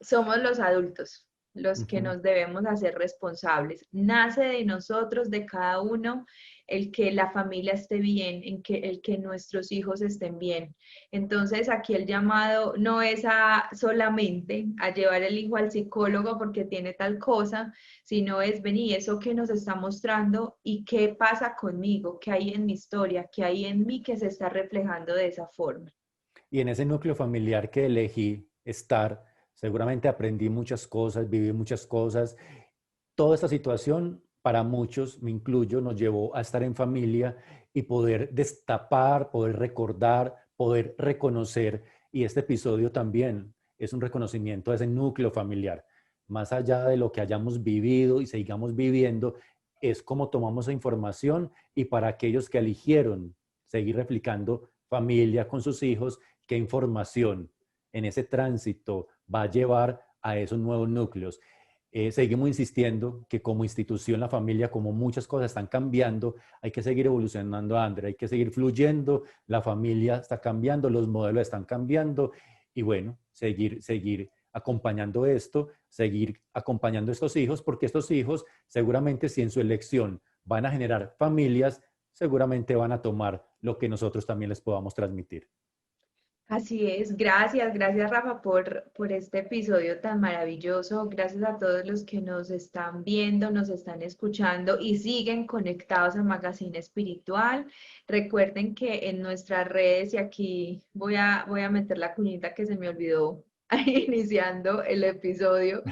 somos los adultos los que Ujú. nos debemos hacer responsables. Nace de nosotros, de cada uno, el que la familia esté bien, el que nuestros hijos estén bien. Entonces, aquí el llamado no es a solamente a llevar el hijo al psicólogo porque tiene tal cosa, sino es venir eso que nos está mostrando y qué pasa conmigo, qué hay en mi historia, qué hay en mí que se está reflejando de esa forma. Y en ese núcleo familiar que elegí estar, seguramente aprendí muchas cosas, viví muchas cosas. Toda esta situación, para muchos, me incluyo, nos llevó a estar en familia y poder destapar, poder recordar, poder reconocer. Y este episodio también es un reconocimiento a ese núcleo familiar. Más allá de lo que hayamos vivido y sigamos viviendo, es como tomamos esa información y para aquellos que eligieron seguir replicando familia con sus hijos, qué información en ese tránsito va a llevar a esos nuevos núcleos. seguimos insistiendo que como institución, la familia, como muchas cosas están cambiando, hay que seguir evolucionando, André, hay que seguir fluyendo, la familia está cambiando, los modelos están cambiando y bueno, seguir acompañando esto, seguir acompañando a estos hijos, porque estos hijos seguramente si en su elección van a generar familias, seguramente van a tomar lo que nosotros también les podamos transmitir. Así es, gracias Rafa por este episodio tan maravilloso, gracias a todos los que nos están viendo, nos están escuchando y siguen conectados a Magazine Espiritual. Recuerden que en nuestras redes, y aquí voy a meter la cuñita que se me olvidó iniciando el episodio,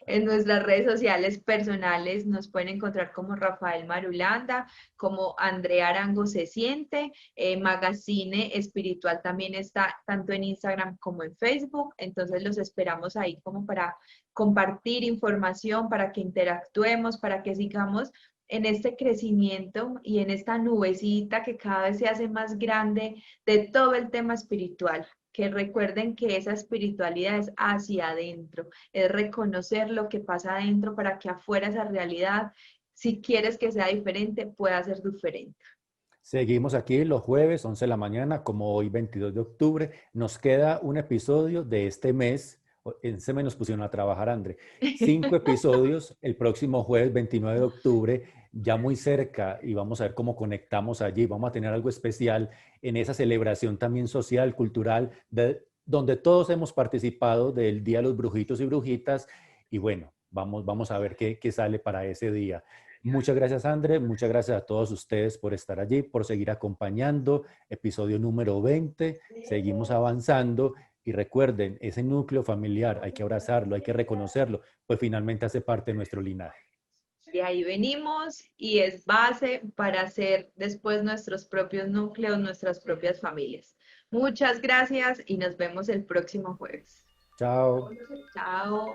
en nuestras redes sociales personales nos pueden encontrar como Rafael Marulanda, como Andrea Arango se siente. Magazine Espiritual también está tanto en Instagram como en Facebook, entonces los esperamos ahí como para compartir información, para que interactuemos, para que sigamos en este crecimiento y en esta nubecita que cada vez se hace más grande de todo el tema espiritual. Que recuerden que esa espiritualidad es hacia adentro, es reconocer lo que pasa adentro para que afuera esa realidad, si quieres que sea diferente, pueda ser diferente. Seguimos aquí los jueves, 11 de la mañana, como hoy 22 de octubre. Nos queda un episodio de este mes. En ese mes nos pusieron a trabajar, André. 5 episodios el próximo jueves 29 de octubre, ya muy cerca, y vamos a ver cómo conectamos allí. Vamos a tener algo especial en esa celebración también social, cultural, donde todos hemos participado del Día de los Brujitos y Brujitas. Y bueno, vamos a ver qué sale para ese día. Muchas gracias, André. Muchas gracias a todos ustedes por estar allí, por seguir acompañando. Episodio número 20. Seguimos avanzando y recuerden, ese núcleo familiar hay que abrazarlo, hay que reconocerlo, pues finalmente hace parte de nuestro linaje. De ahí venimos y es base para hacer después nuestros propios núcleos, nuestras propias familias. Muchas gracias y nos vemos el próximo jueves. Chao. Chao.